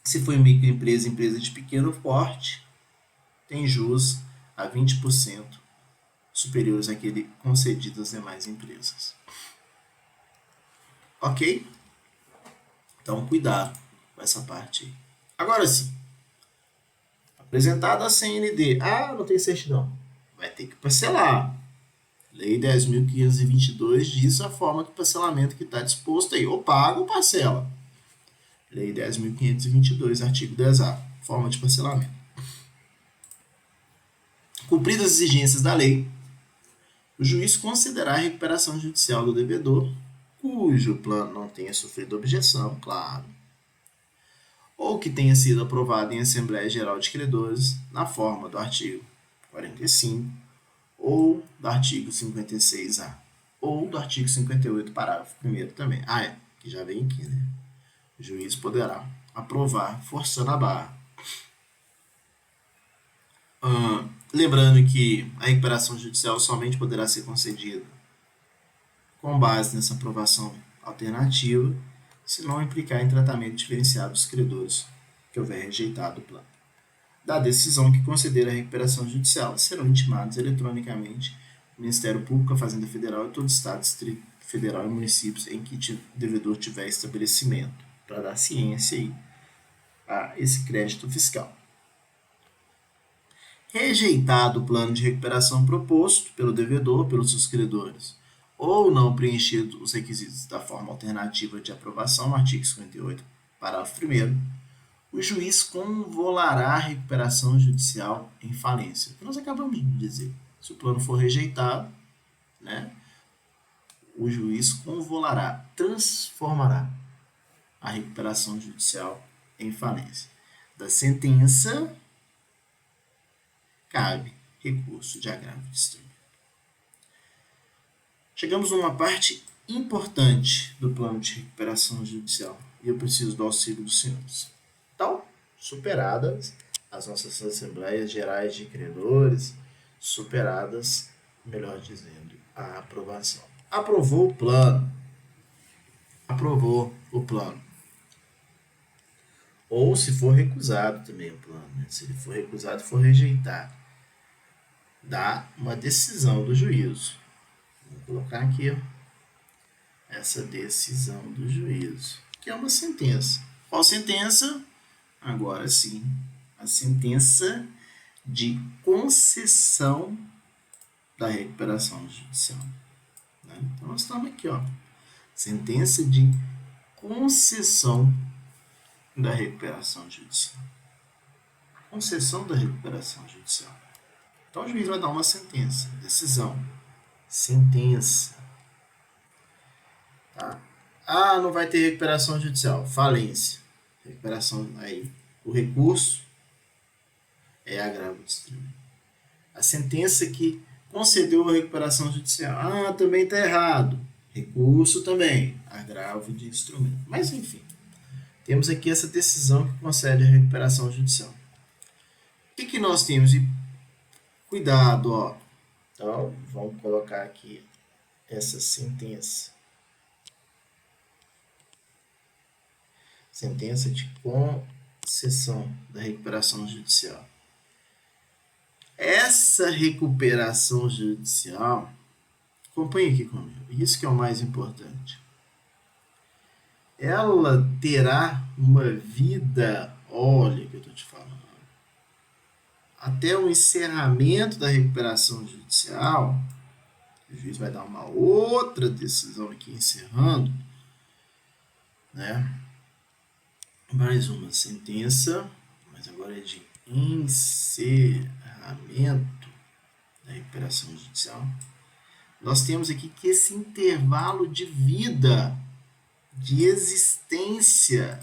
Se for microempresa, empresa de pequeno porte, tem juros a 20% superiores àquele concedido às demais empresas. Ok? Então, cuidado com essa parte aí. Agora sim. Apresentada a CND. Ah, não tem certidão. Vai ter que parcelar. Lei 10.522 diz a forma de parcelamento que está disposto aí. Ou paga ou parcela. Lei 10.522, artigo 10A. Forma de parcelamento. Cumpridas as exigências da lei, o juiz considerará a recuperação judicial do devedor, cujo plano não tenha sofrido objeção, claro, ou que tenha sido aprovado em Assembleia Geral de Credores, na forma do artigo 45, ou do artigo 56A, ou do artigo 58, parágrafo 1º também. Que já vem aqui, né? O juiz poderá aprovar forçando a barra. Lembrando que a recuperação judicial somente poderá ser concedida com base nessa aprovação alternativa, se não implicar em tratamento diferenciado dos credores que houver rejeitado o plano. Da decisão que conceder a recuperação judicial, serão intimados eletronicamente o Ministério Público, a Fazenda Federal e todo o Estado, Distrito Federal e municípios em que o devedor tiver estabelecimento, para dar ciência aí a esse crédito fiscal. Rejeitado o plano de recuperação proposto pelo devedor, pelos seus credores, ou não preenchido os requisitos da forma alternativa de aprovação, artigo 58, parágrafo 1º, o juiz convolará a recuperação judicial em falência. Nós acabamos de dizer, se o plano for rejeitado, né, o juiz convolará, transformará a recuperação judicial em falência. Da sentença, cabe recurso de agravo de extremidade. Chegamos numa parte importante do plano de recuperação judicial e eu preciso do auxílio dos senhores. Então, superadas as nossas assembleias gerais de credores, superadas, melhor dizendo, a aprovação. Aprovou o plano. Aprovou o plano. Ou se for recusado também o plano, né? Se ele for recusado, for rejeitado, dá uma decisão do juízo. Vou colocar aqui, ó, essa decisão do juízo, que é uma sentença. Qual sentença? Agora sim, a sentença de concessão da recuperação judicial. Né? Então, nós estamos aqui, ó, sentença de concessão da recuperação judicial. Concessão da recuperação judicial. Então, o juiz vai dar uma sentença, decisão, sentença. Tá? Não vai ter recuperação judicial, falência. Recuperação aí, o recurso é agravo de extremidade. A sentença que concedeu a recuperação judicial, também está errado. Recurso também, agravo de instrumento. Mas enfim, temos aqui essa decisão que concede a recuperação judicial. O que nós temos? E cuidado, ó. Então, vamos colocar aqui essa sentença. Sentença de concessão da recuperação judicial. Essa recuperação judicial, acompanhe aqui comigo, isso que é o mais importante. Ela terá uma vida, olha o que eu estou te falando, até o encerramento da recuperação judicial. O juiz vai dar uma outra decisão aqui encerrando, né? Mais uma sentença, mas agora é de encerramento da recuperação judicial. Nós temos aqui que esse intervalo de vida, de existência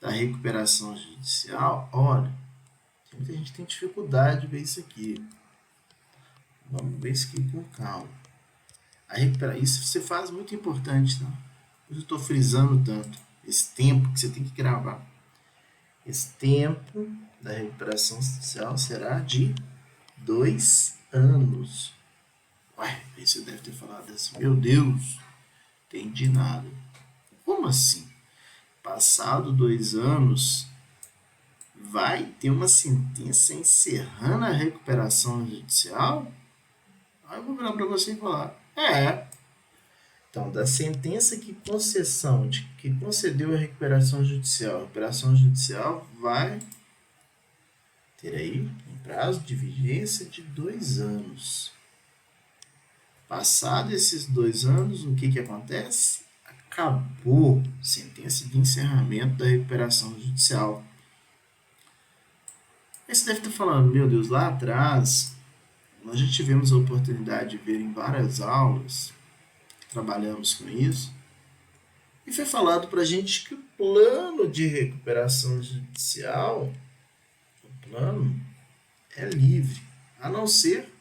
da recuperação judicial, olha, muita gente tem dificuldade de ver isso aqui. Vamos ver isso aqui com calma. Isso você faz muito importante, tá? Eu estou frisando tanto esse tempo que você tem que gravar. Esse tempo da recuperação judicial será de 2 anos. Ué, aí você deve ter falado assim, meu Deus, entendi nada. Como assim? Passado 2 anos, vai ter uma sentença encerrando a recuperação judicial? Aí eu vou virar para você e falar, Então, da sentença que concedeu a recuperação judicial vai ter aí um prazo de vigência de 2 anos. Passado esses 2 anos, o que acontece? Acabou a sentença de encerramento da recuperação judicial. Aí você deve estar falando, meu Deus, lá atrás, nós já tivemos a oportunidade de ver em várias aulas, trabalhamos com isso, e foi falado para a gente que o plano de recuperação judicial, o plano é livre, a não ser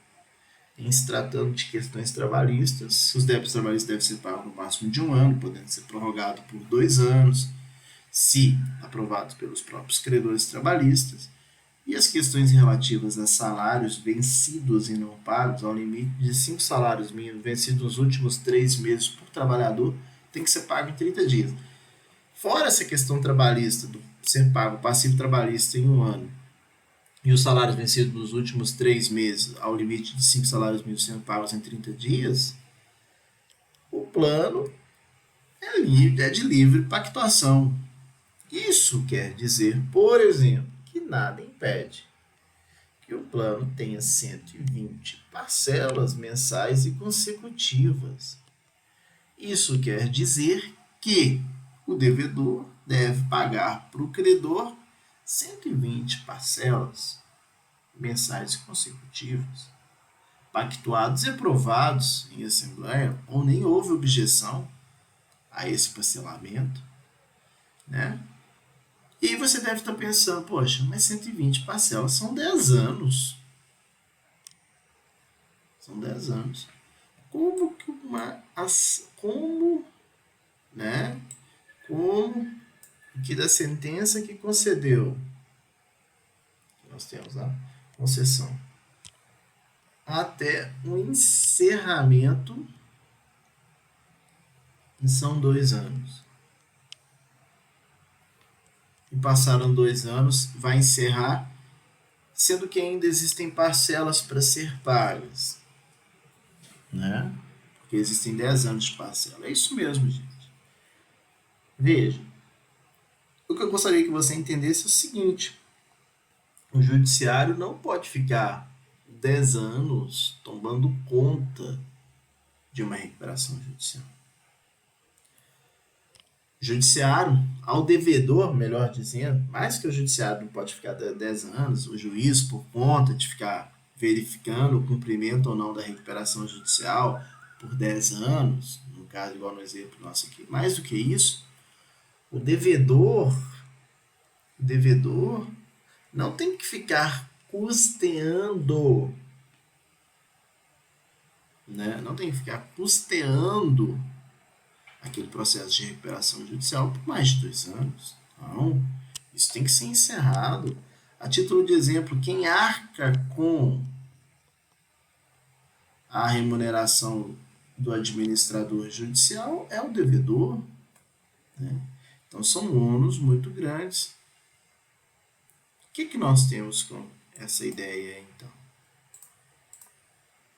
Em se tratando de questões trabalhistas, os débitos trabalhistas devem ser pagos no máximo de 1 ano, podendo ser prorrogado por 2 anos, se aprovados pelos próprios credores trabalhistas, e as questões relativas a salários vencidos e não pagos, ao limite de 5 salários mínimos vencidos nos últimos 3 meses por trabalhador, tem que ser pago em 30 dias. Fora essa questão trabalhista, do ser pago passivo trabalhista em 1 ano, e os salários vencidos nos últimos 3 meses, ao limite de 5 salários mínimos sendo pagos em 30 dias, o plano é de livre pactuação. Isso quer dizer, por exemplo, que nada impede que o plano tenha 120 parcelas mensais e consecutivas. Isso quer dizer que o devedor deve pagar para o credor 120 parcelas mensais consecutivas, pactuados e aprovados em assembleia, ou nem houve objeção a esse parcelamento, né? E aí você deve estar pensando, poxa, mas 120 parcelas são 10 anos. São 10 anos. Como que como que da sentença que concedeu, nós temos a concessão, até o encerramento, são 2 anos. E passaram 2 anos, vai encerrar, sendo que ainda existem parcelas para ser pagas, né? Porque existem 10 anos de parcela. É isso mesmo, gente. Veja, o que eu gostaria que você entendesse é o seguinte: o judiciário não pode ficar 10 anos tomando conta de uma recuperação judicial. O judiciário, ao devedor, melhor dizendo, mais que o judiciário não pode ficar 10 anos, o juiz, por conta de ficar verificando o cumprimento ou não da recuperação judicial por 10 anos, no caso, igual no exemplo nosso aqui, mais do que isso, o devedor não tem que ficar custeando, né? Não tem que ficar custeando aquele processo de recuperação judicial por mais de 2 anos. Não, isso tem que ser encerrado. A título de exemplo, quem arca com a remuneração do administrador judicial é o devedor, né? Então são ônus muito grandes. O que nós temos com essa ideia, então?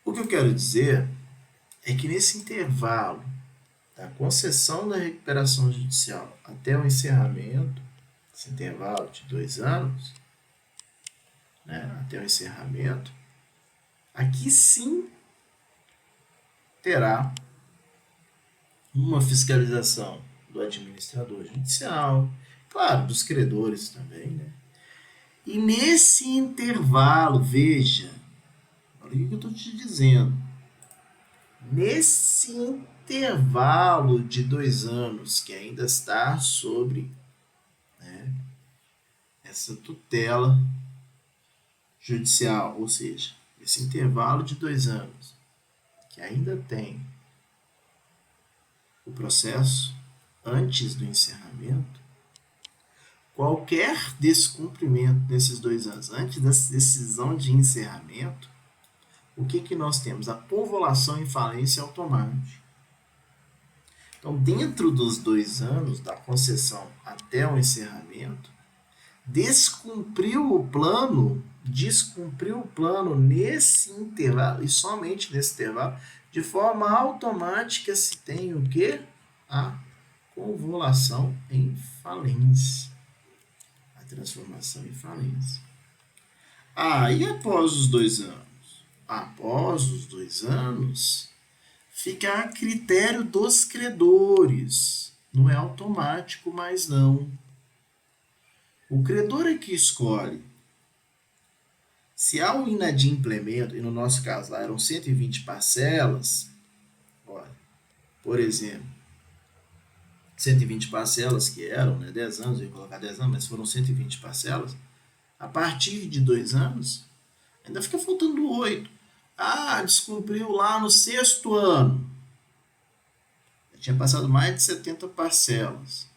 O que eu quero dizer é que nesse intervalo da concessão da recuperação judicial até o encerramento, esse intervalo de 2 anos, né, até o encerramento, aqui sim terá uma fiscalização do administrador judicial, claro, dos credores também, né? E nesse intervalo, veja, olha o que eu estou te dizendo, nesse intervalo de 2 anos que ainda está sobre, né, essa tutela judicial, ou seja, esse intervalo de 2 anos que ainda tem o processo antes do encerramento, qualquer descumprimento nesses 2 anos, antes da decisão de encerramento, o que nós temos? A povulação em falência automática. Então, dentro dos 2 anos da concessão até o encerramento, descumpriu o plano nesse intervalo, e somente nesse intervalo, de forma automática se tem o quê? A convolução em falência. A transformação em falência. E após os 2 anos? Após os 2 anos, fica a critério dos credores. Não é automático, mas não. O credor é que escolhe. Se há um inadimplemento, e no nosso caso lá eram 120 parcelas, olha, por exemplo, 120 parcelas que eram, né, 10 anos, eu ia colocar 10 anos, mas foram 120 parcelas, a partir de 2 anos, ainda fica faltando 8. Descumpriu lá no 6º ano. Já tinha passado mais de 70 parcelas.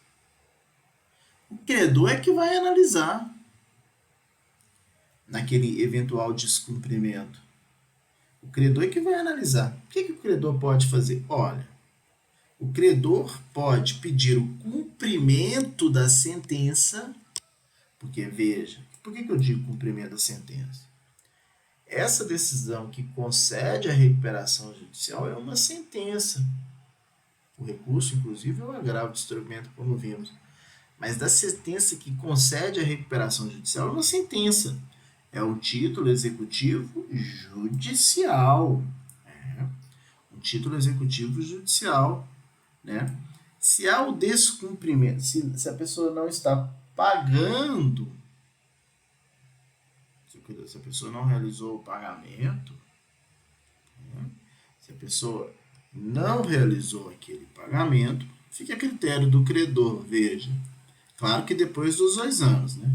O credor é que vai analisar naquele eventual descumprimento. O credor é que vai analisar. O que o credor pode fazer? Olha, o credor pode pedir o cumprimento da sentença, porque veja, por que eu digo cumprimento da sentença? Essa decisão que concede a recuperação judicial é uma sentença. O recurso, inclusive, é um agravo de instrumento, como vimos. Mas da sentença que concede a recuperação judicial é uma sentença. É o título executivo judicial. Um título executivo judicial. Né? Se há o descumprimento, se a pessoa não está pagando, se a pessoa não realizou o pagamento, né? Se a pessoa não realizou aquele pagamento, fica a critério do credor, veja. Claro que depois dos 2 anos, né?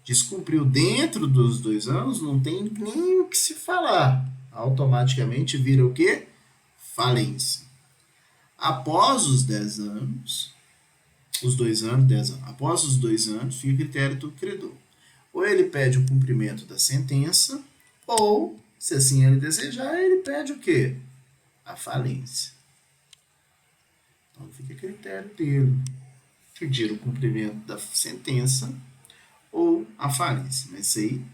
Descumpriu dentro dos 2 anos, não tem nem o que se falar. Automaticamente vira o quê? Falência. Após os 10 anos, os 2 anos, 10 anos, após os 2 anos, fica o critério do credor. Ou ele pede o cumprimento da sentença, ou, se assim ele desejar, ele pede o quê? A falência. Então fica a critério dele. Pedir o cumprimento da sentença ou a falência. Mas isso aí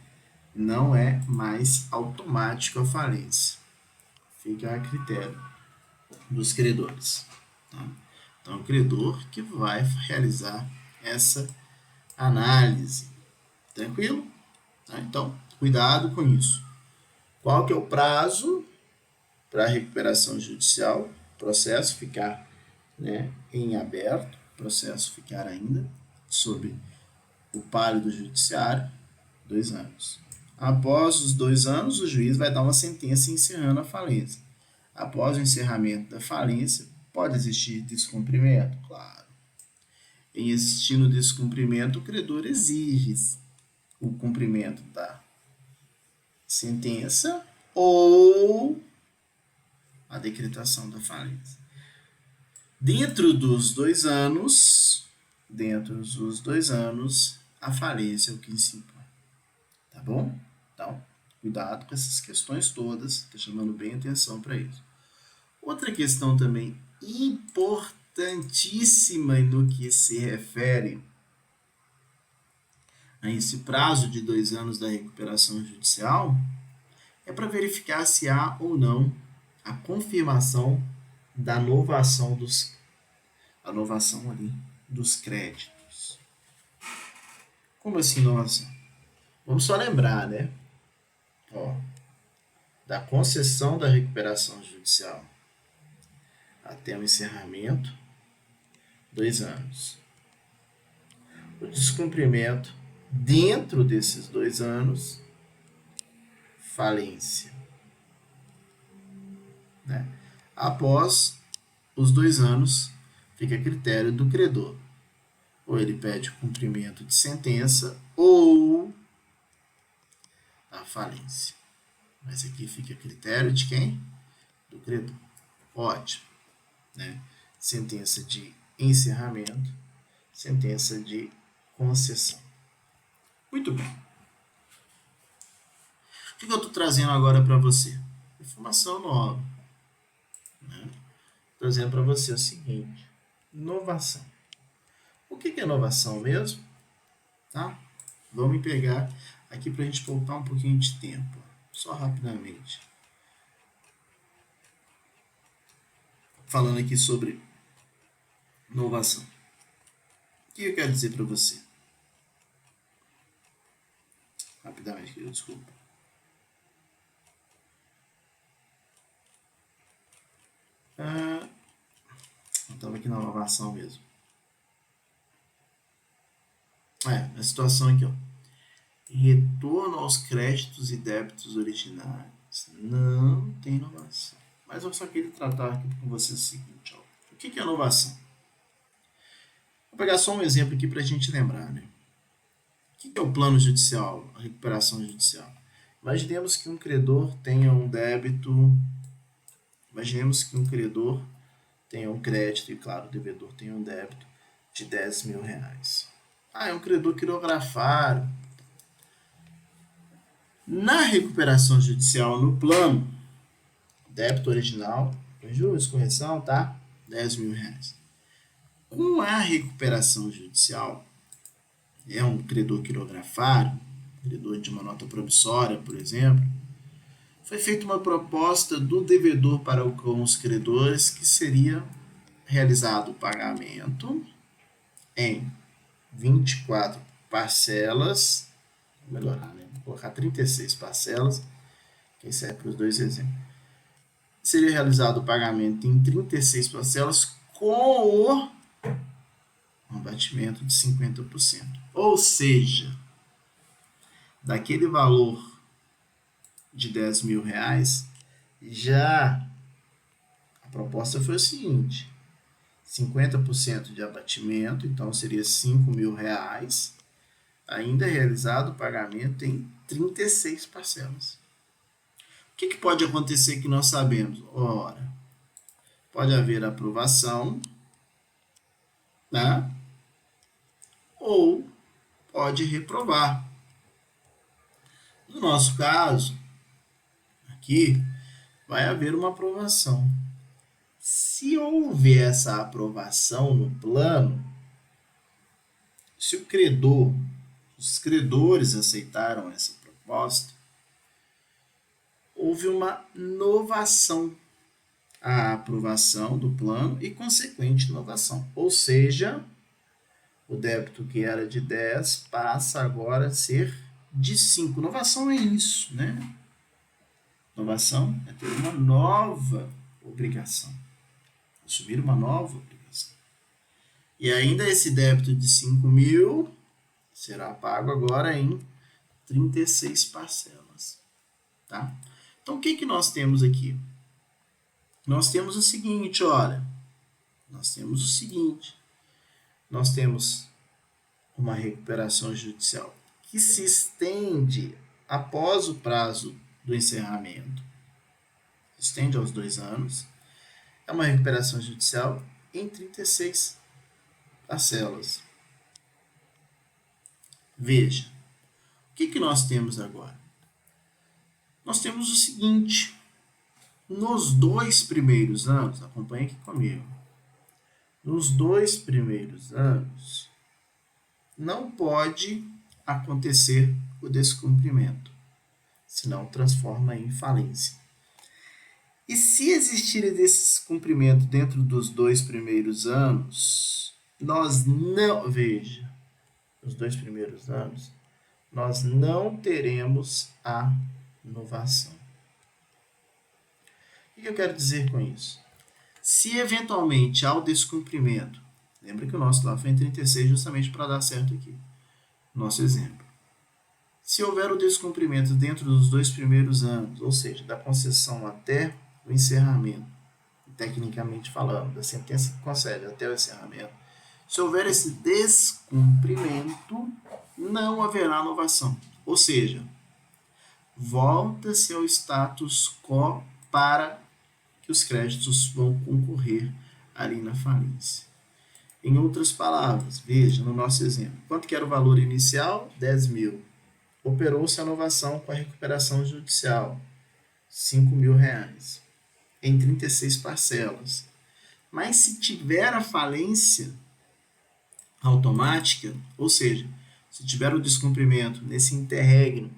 não é mais automático a falência. Fica a critério dos credores. Tá? Então, o credor que vai realizar essa análise. Tranquilo? Tá? Então, cuidado com isso. Qual que é o prazo para a recuperação judicial? O processo ficar, né, em aberto, o processo ficar ainda sob o pálio do judiciário, 2 anos. Após os 2 anos, o juiz vai dar uma sentença encerrando a falência. Após o encerramento da falência, pode existir descumprimento? Claro. Em existindo descumprimento, o credor exige o cumprimento da sentença ou a decretação da falência. Dentro dos 2 anos, a falência é o que se impõe. Tá bom? Então, cuidado com essas questões todas, estou chamando bem atenção para isso. Outra questão também importantíssima no que se refere a esse prazo de 2 anos da recuperação judicial é para verificar se há ou não a confirmação da novação dos créditos. Como assim novação? Vamos só lembrar, né? Da concessão da recuperação judicial até o encerramento, 2 anos. O descumprimento dentro desses 2 anos, falência. Né? Após os 2 anos, fica a critério do credor. Ou ele pede o cumprimento de sentença ou a falência. Mas aqui fica a critério de quem? Do credor. Ótimo. Né? Sentença de encerramento, sentença de concessão. Muito bem. O que eu estou trazendo agora para você? Informação nova. Né? Trazendo para você o seguinte: inovação. O que é inovação mesmo? Tá? Vamos pegar aqui para a gente poupar um pouquinho de tempo. Só rapidamente. Falando aqui sobre inovação. O que eu quero dizer para você? Rapidamente, querido, desculpa. Eu estava aqui na inovação mesmo. A situação aqui, ó. Retorno aos créditos e débitos originários. Não tem inovação. Mas eu só queria tratar aqui com você o seguinte, ó. O que é inovação? Vou pegar só um exemplo aqui para a gente lembrar, né? O que é o plano judicial, a recuperação judicial? Imaginemos que um credor tenha um débito, imaginemos que um credor tenha um crédito e, claro, o devedor tenha um débito de R$10.000. É um credor quirografário. Na recuperação judicial no plano, débito original, juros, correção, tá? R$10.000. Com a recuperação judicial, é um credor quirografário, credor de uma nota promissória, por exemplo, foi feita uma proposta do devedor para com os credores que seria realizado o pagamento em 24 parcelas, vou melhorar, né? Vou colocar 36 parcelas, que serve para os dois exemplos. Seria realizado o pagamento em 36 parcelas com o abatimento de 50%. Ou seja, daquele valor de R$10.000, já a proposta foi o seguinte: 50% de abatimento, então seria R$5.000, ainda é realizado o pagamento em 36 parcelas. O que pode acontecer que nós sabemos? Ora, pode haver aprovação, né? Ou pode reprovar. No nosso caso, aqui, vai haver uma aprovação. Se houver essa aprovação no plano, se o credor, os credores aceitaram essa proposta, houve uma novação à aprovação do plano e consequente novação. Ou seja, o débito que era de 10 passa agora a ser de 5. Novação é isso, né? Novação é ter uma nova obrigação. Assumir uma nova obrigação. E ainda esse débito de 5.000 será pago agora em 36 parcelas. Tá? Então, o que nós temos aqui? Nós temos o seguinte, olha. Nós temos uma recuperação judicial que se estende após o prazo do encerramento. Estende aos 2 anos. É uma recuperação judicial em 36 parcelas. Veja, o que nós temos agora? Nós temos o seguinte: nos 2 primeiros anos, acompanhe aqui comigo, nos 2 primeiros anos, não pode acontecer o descumprimento, senão transforma em falência. E se existir descumprimento dentro dos 2 primeiros anos, nós não, veja, nos 2 primeiros anos, nós não teremos a novação. O que eu quero dizer com isso? Se eventualmente há o descumprimento, lembra que o nosso lá foi em 36 justamente para dar certo aqui, nosso exemplo. Se houver o descumprimento dentro dos 2 primeiros anos, ou seja, da concessão até o encerramento, tecnicamente falando, da sentença que concede até o encerramento, se houver esse descumprimento, não haverá novação. Ou seja, volta-se ao status quo para que os créditos vão concorrer ali na falência. Em outras palavras, veja no nosso exemplo, quanto que era o valor inicial? 10.000. Operou-se a novação com a recuperação judicial, R$5.000, em 36 parcelas. Mas se tiver a falência automática, ou seja, se tiver o descumprimento nesse interregno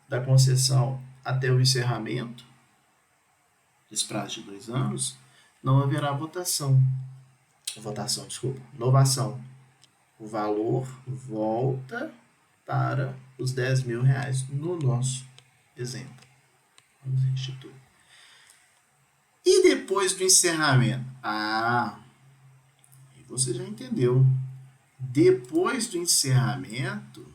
da concessão até o encerramento, desse prazo de 2 anos, não haverá novação. O valor volta para os R$10.000 no nosso exemplo. Vamos restituir. E depois do encerramento? Você já entendeu. Depois do encerramento,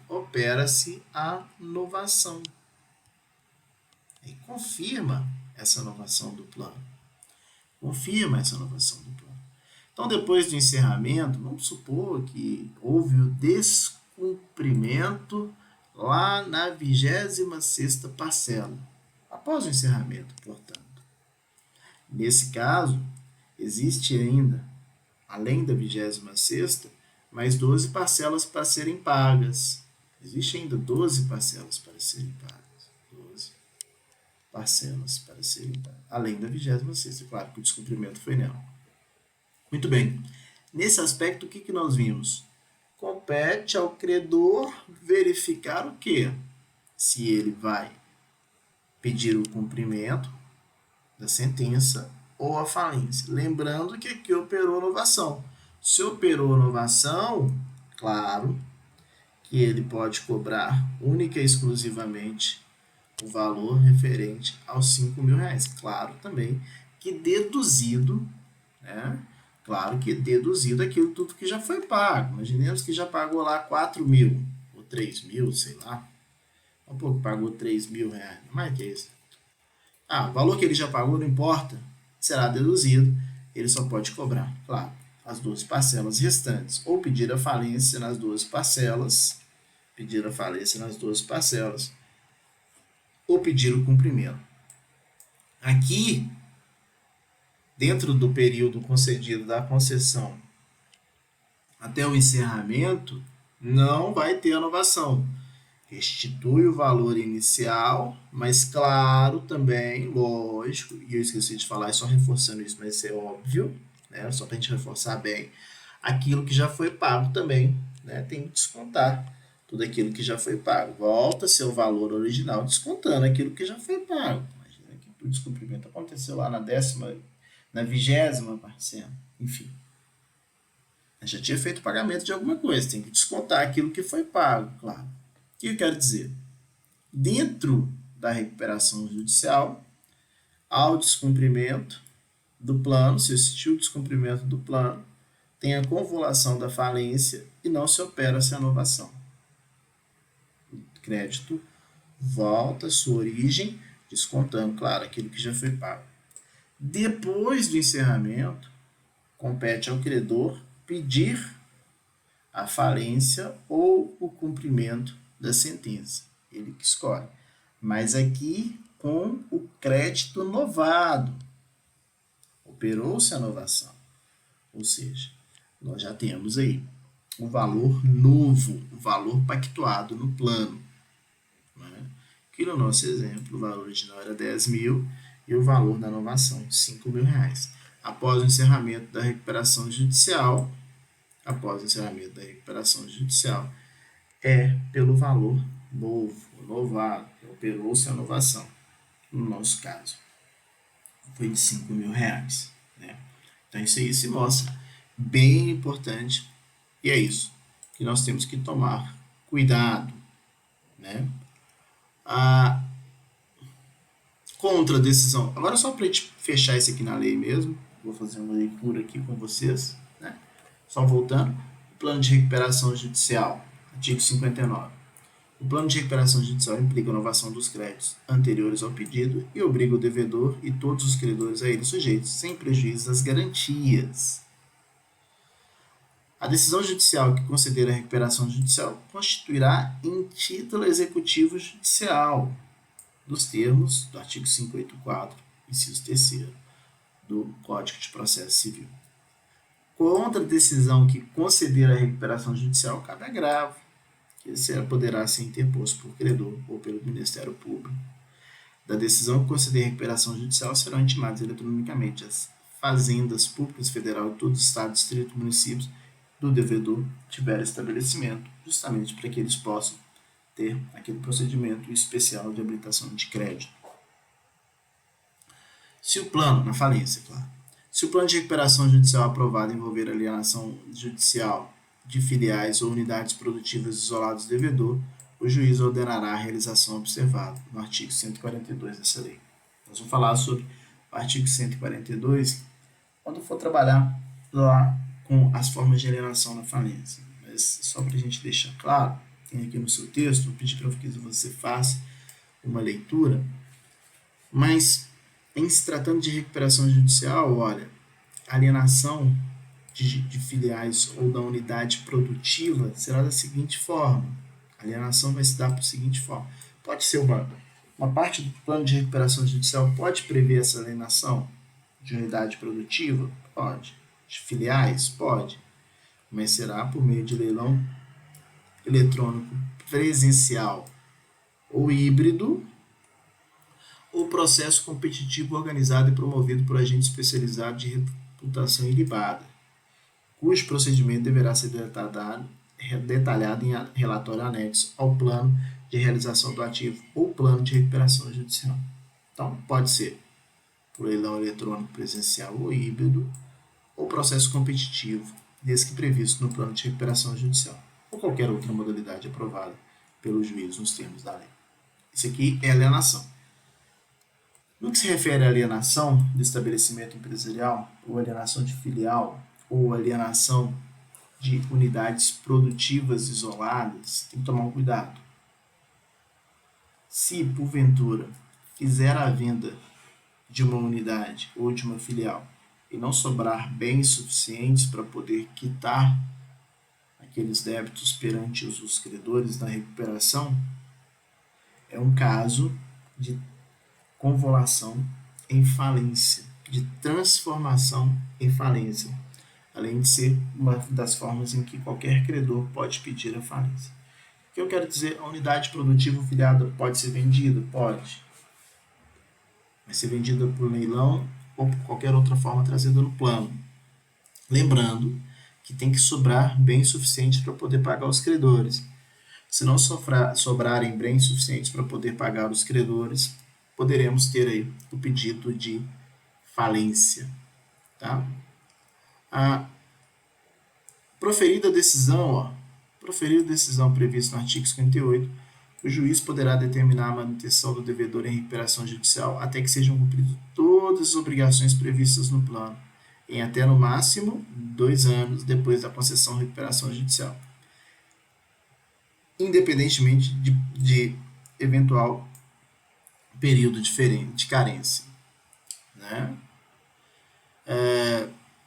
opera-se a novação. E confirma essa novação do plano. Então, depois do encerramento, vamos supor que houve o descumprimento lá na 26ª parcela, após o encerramento, portanto. Nesse caso, existe ainda, além da 26ª, mais 12 parcelas para serem pagas. Existe ainda 12 parcelas para serem pagas. 12 parcelas para serem pagas. Além da 26ª, claro que o descumprimento foi nela. Muito bem. Nesse aspecto, o que nós vimos? Compete ao credor verificar o quê? Se ele vai pedir o cumprimento da sentença ou a falência. Lembrando que aqui operou novação. Se operou novação, claro que ele pode cobrar única e exclusivamente o valor referente aos R$5.000. Claro também que deduzido, né? Claro que deduzido aquilo tudo que já foi pago. Imaginemos que já pagou lá 4.000 ou 3.000, sei lá. Um pouco pagou R$3.000. Mais que isso. O valor que ele já pagou não importa, será deduzido. Ele só pode cobrar, claro, as 12 parcelas restantes. Ou pedir a falência nas 12 parcelas. Pedir a falência nas 12 parcelas. Ou pedir o cumprimento. Aqui, dentro do período concedido da concessão até o encerramento, não vai ter inovação. Restitui o valor inicial, mas claro também, lógico, e eu esqueci de falar, só reforçando isso, mas é óbvio, né, só para a gente reforçar bem, aquilo que já foi pago também, né, tem que descontar tudo aquilo que já foi pago. Volta a ser o valor original, descontando aquilo que já foi pago. Imagina que o descumprimento aconteceu lá na 20ª parcela, enfim. Já tinha feito o pagamento de alguma coisa, tem que descontar aquilo que foi pago, claro. O que eu quero dizer? Dentro da recuperação judicial, ao descumprimento do plano, se existiu o descumprimento do plano, tem a convolução da falência e não se opera essa inovação. O crédito volta à sua origem, descontando, claro, aquilo que já foi pago. Depois do encerramento, compete ao credor pedir a falência ou o cumprimento da sentença. Ele que escolhe. Mas aqui com o crédito novado. Operou-se a novação. Ou seja, nós já temos aí o valor novo, o valor pactuado no plano. Né? Que no nosso exemplo, o valor original era 10.000 e o valor da novação, R$5.000. Após o encerramento da recuperação judicial, é pelo valor novo, novado, operou-se a novação, no nosso caso. Foi de R$5.000. Né? Então isso aí se mostra bem importante e é isso que nós temos que tomar cuidado. Né? A contra-decisão. Agora só para a gente fechar isso aqui na lei mesmo, vou fazer uma leitura aqui com vocês. Né? Só voltando, o plano de recuperação judicial, artigo 59. O plano de recuperação judicial implica a inovação dos créditos anteriores ao pedido e obriga o devedor e todos os credores a ele sujeitos, sem prejuízo das garantias. A decisão judicial que conceder a recuperação judicial constituirá em título executivo judicial, dos termos do artigo 584, inciso 3º, do Código de Processo Civil. Contra a decisão que conceder a recuperação judicial, cabe agravo, que poderá ser interposto por credor ou pelo Ministério Público. Da decisão que conceder a recuperação judicial serão intimados eletronicamente as fazendas públicas federal e todos os estados, distritos e municípios do devedor tiver estabelecimento, justamente para que eles possam ter aquele procedimento especial de habilitação de crédito. Se o plano, na falência, claro, se o plano de recuperação judicial aprovado envolver alienação judicial de filiais ou unidades produtivas isoladas do devedor, o juiz ordenará a realização observada no artigo 142 dessa lei. Nós vamos falar sobre o artigo 142 quando for trabalhar lá com as formas de alienação na falência. Mas só para a gente deixar claro, tem aqui no seu texto, vou pedir para que você faça uma leitura, mas em se tratando de recuperação judicial, olha, alienação de filiais ou da unidade produtiva será da seguinte forma. A alienação vai se dar por seguinte forma. Pode ser uma parte do plano de recuperação judicial pode prever essa alienação de unidade produtiva? Pode. De filiais? Pode. Mas será por meio de leilão eletrônico presencial ou híbrido, ou processo competitivo organizado e promovido por agente especializado de reputação ilibada, cujo procedimento deverá ser detalhado em relatório anexo ao plano de realização do ativo ou plano de recuperação judicial. Então, pode ser por leilão eletrônico presencial ou híbrido, ou processo competitivo, desde que previsto no plano de recuperação judicial, ou qualquer outra modalidade aprovada pelo juiz nos termos da lei. Isso aqui é alienação. No que se refere à alienação do estabelecimento empresarial, ou alienação de filial, ou alienação de unidades produtivas isoladas, tem que tomar um cuidado. Se, porventura, fizer a venda de uma unidade ou de uma filial e não sobrar bens suficientes para poder quitar aqueles débitos perante os credores da recuperação, é um caso de convolução em falência, de transformação em falência, além de ser uma das formas em que qualquer credor pode pedir a falência. O que eu quero dizer, a unidade produtiva filiada pode ser vendida? Pode. Vai ser vendida por leilão ou por qualquer outra forma trazida no plano. Lembrando que tem que sobrar bens suficientes para poder pagar os credores. Se não sobrarem bens suficientes para poder pagar os credores, poderemos ter aí o pedido de falência. Tá? A proferida decisão prevista no artigo 58, o juiz poderá determinar a manutenção do devedor em recuperação judicial até que sejam cumpridas todas as obrigações previstas no plano, em até no máximo 2 anos depois da concessão de recuperação judicial, independentemente de eventual período diferente de carência. Né?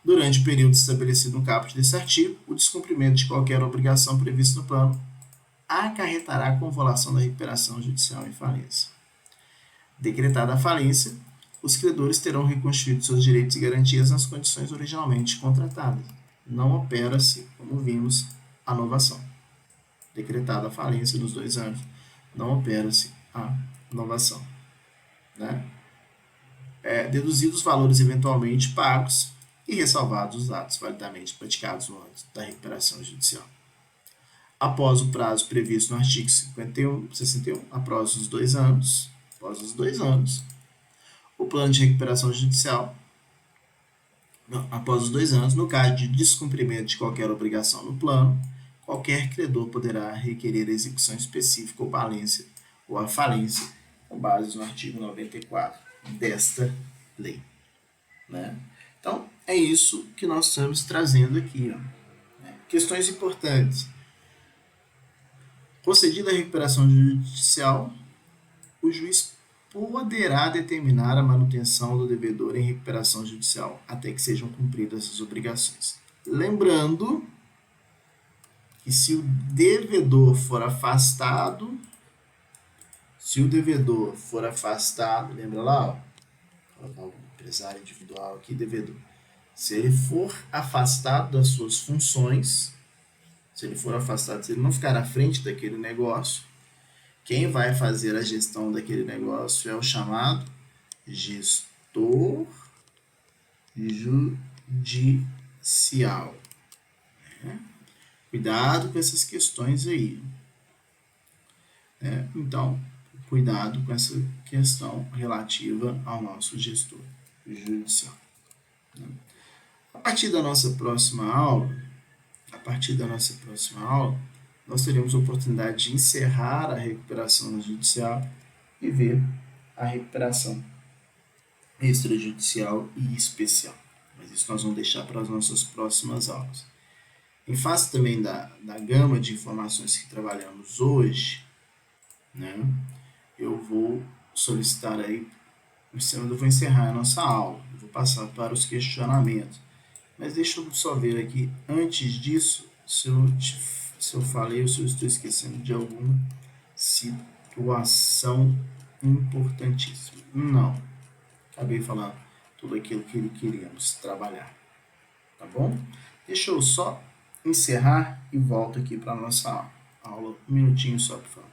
Durante o período estabelecido no caput desse artigo, o descumprimento de qualquer obrigação prevista no plano acarretará a convolução da recuperação judicial em falência. Decretada a falência, os credores terão reconstituído seus direitos e garantias nas condições originalmente contratadas. Não opera-se, como vimos, a novação. Decretada a falência nos 2 anos, não opera-se a novação. Né? Deduzidos os valores eventualmente pagos e ressalvados os atos validamente praticados no âmbito da recuperação judicial. Após o prazo previsto no artigo 61, após os 2 anos, o plano de recuperação judicial, após os 2 anos, no caso de descumprimento de qualquer obrigação no plano, qualquer credor poderá requerer a execução específica ou a falência, com base no artigo 94 desta lei. Né? Então, é isso que nós estamos trazendo aqui. Questões importantes. Concedida a recuperação judicial, o juiz poderá determinar a manutenção do devedor em recuperação judicial até que sejam cumpridas as obrigações. Lembrando que se o devedor for afastado, lembra lá, vou colocar o empresário individual aqui, devedor. Se ele for afastado das suas funções, se ele não ficar à frente daquele negócio, quem vai fazer a gestão daquele negócio é o chamado gestor judicial. Né? Cuidado com essas questões aí. Então, cuidado com essa questão relativa ao nosso gestor judicial. A partir da nossa próxima aula, nós teremos a oportunidade de encerrar a recuperação judicial e ver a recuperação extrajudicial e especial. Mas isso nós vamos deixar para as nossas próximas aulas. Em face também da gama de informações que trabalhamos hoje, né, eu vou solicitar aí, eu vou encerrar a nossa aula, eu vou passar para os questionamentos. Mas deixa eu só ver aqui, antes disso, se eu se eu falei ou se eu estou esquecendo de alguma situação importantíssima. Não. Acabei falando tudo aquilo que queríamos trabalhar. Tá bom? Deixa eu só encerrar e volto aqui para a nossa aula. Um minutinho só, por favor.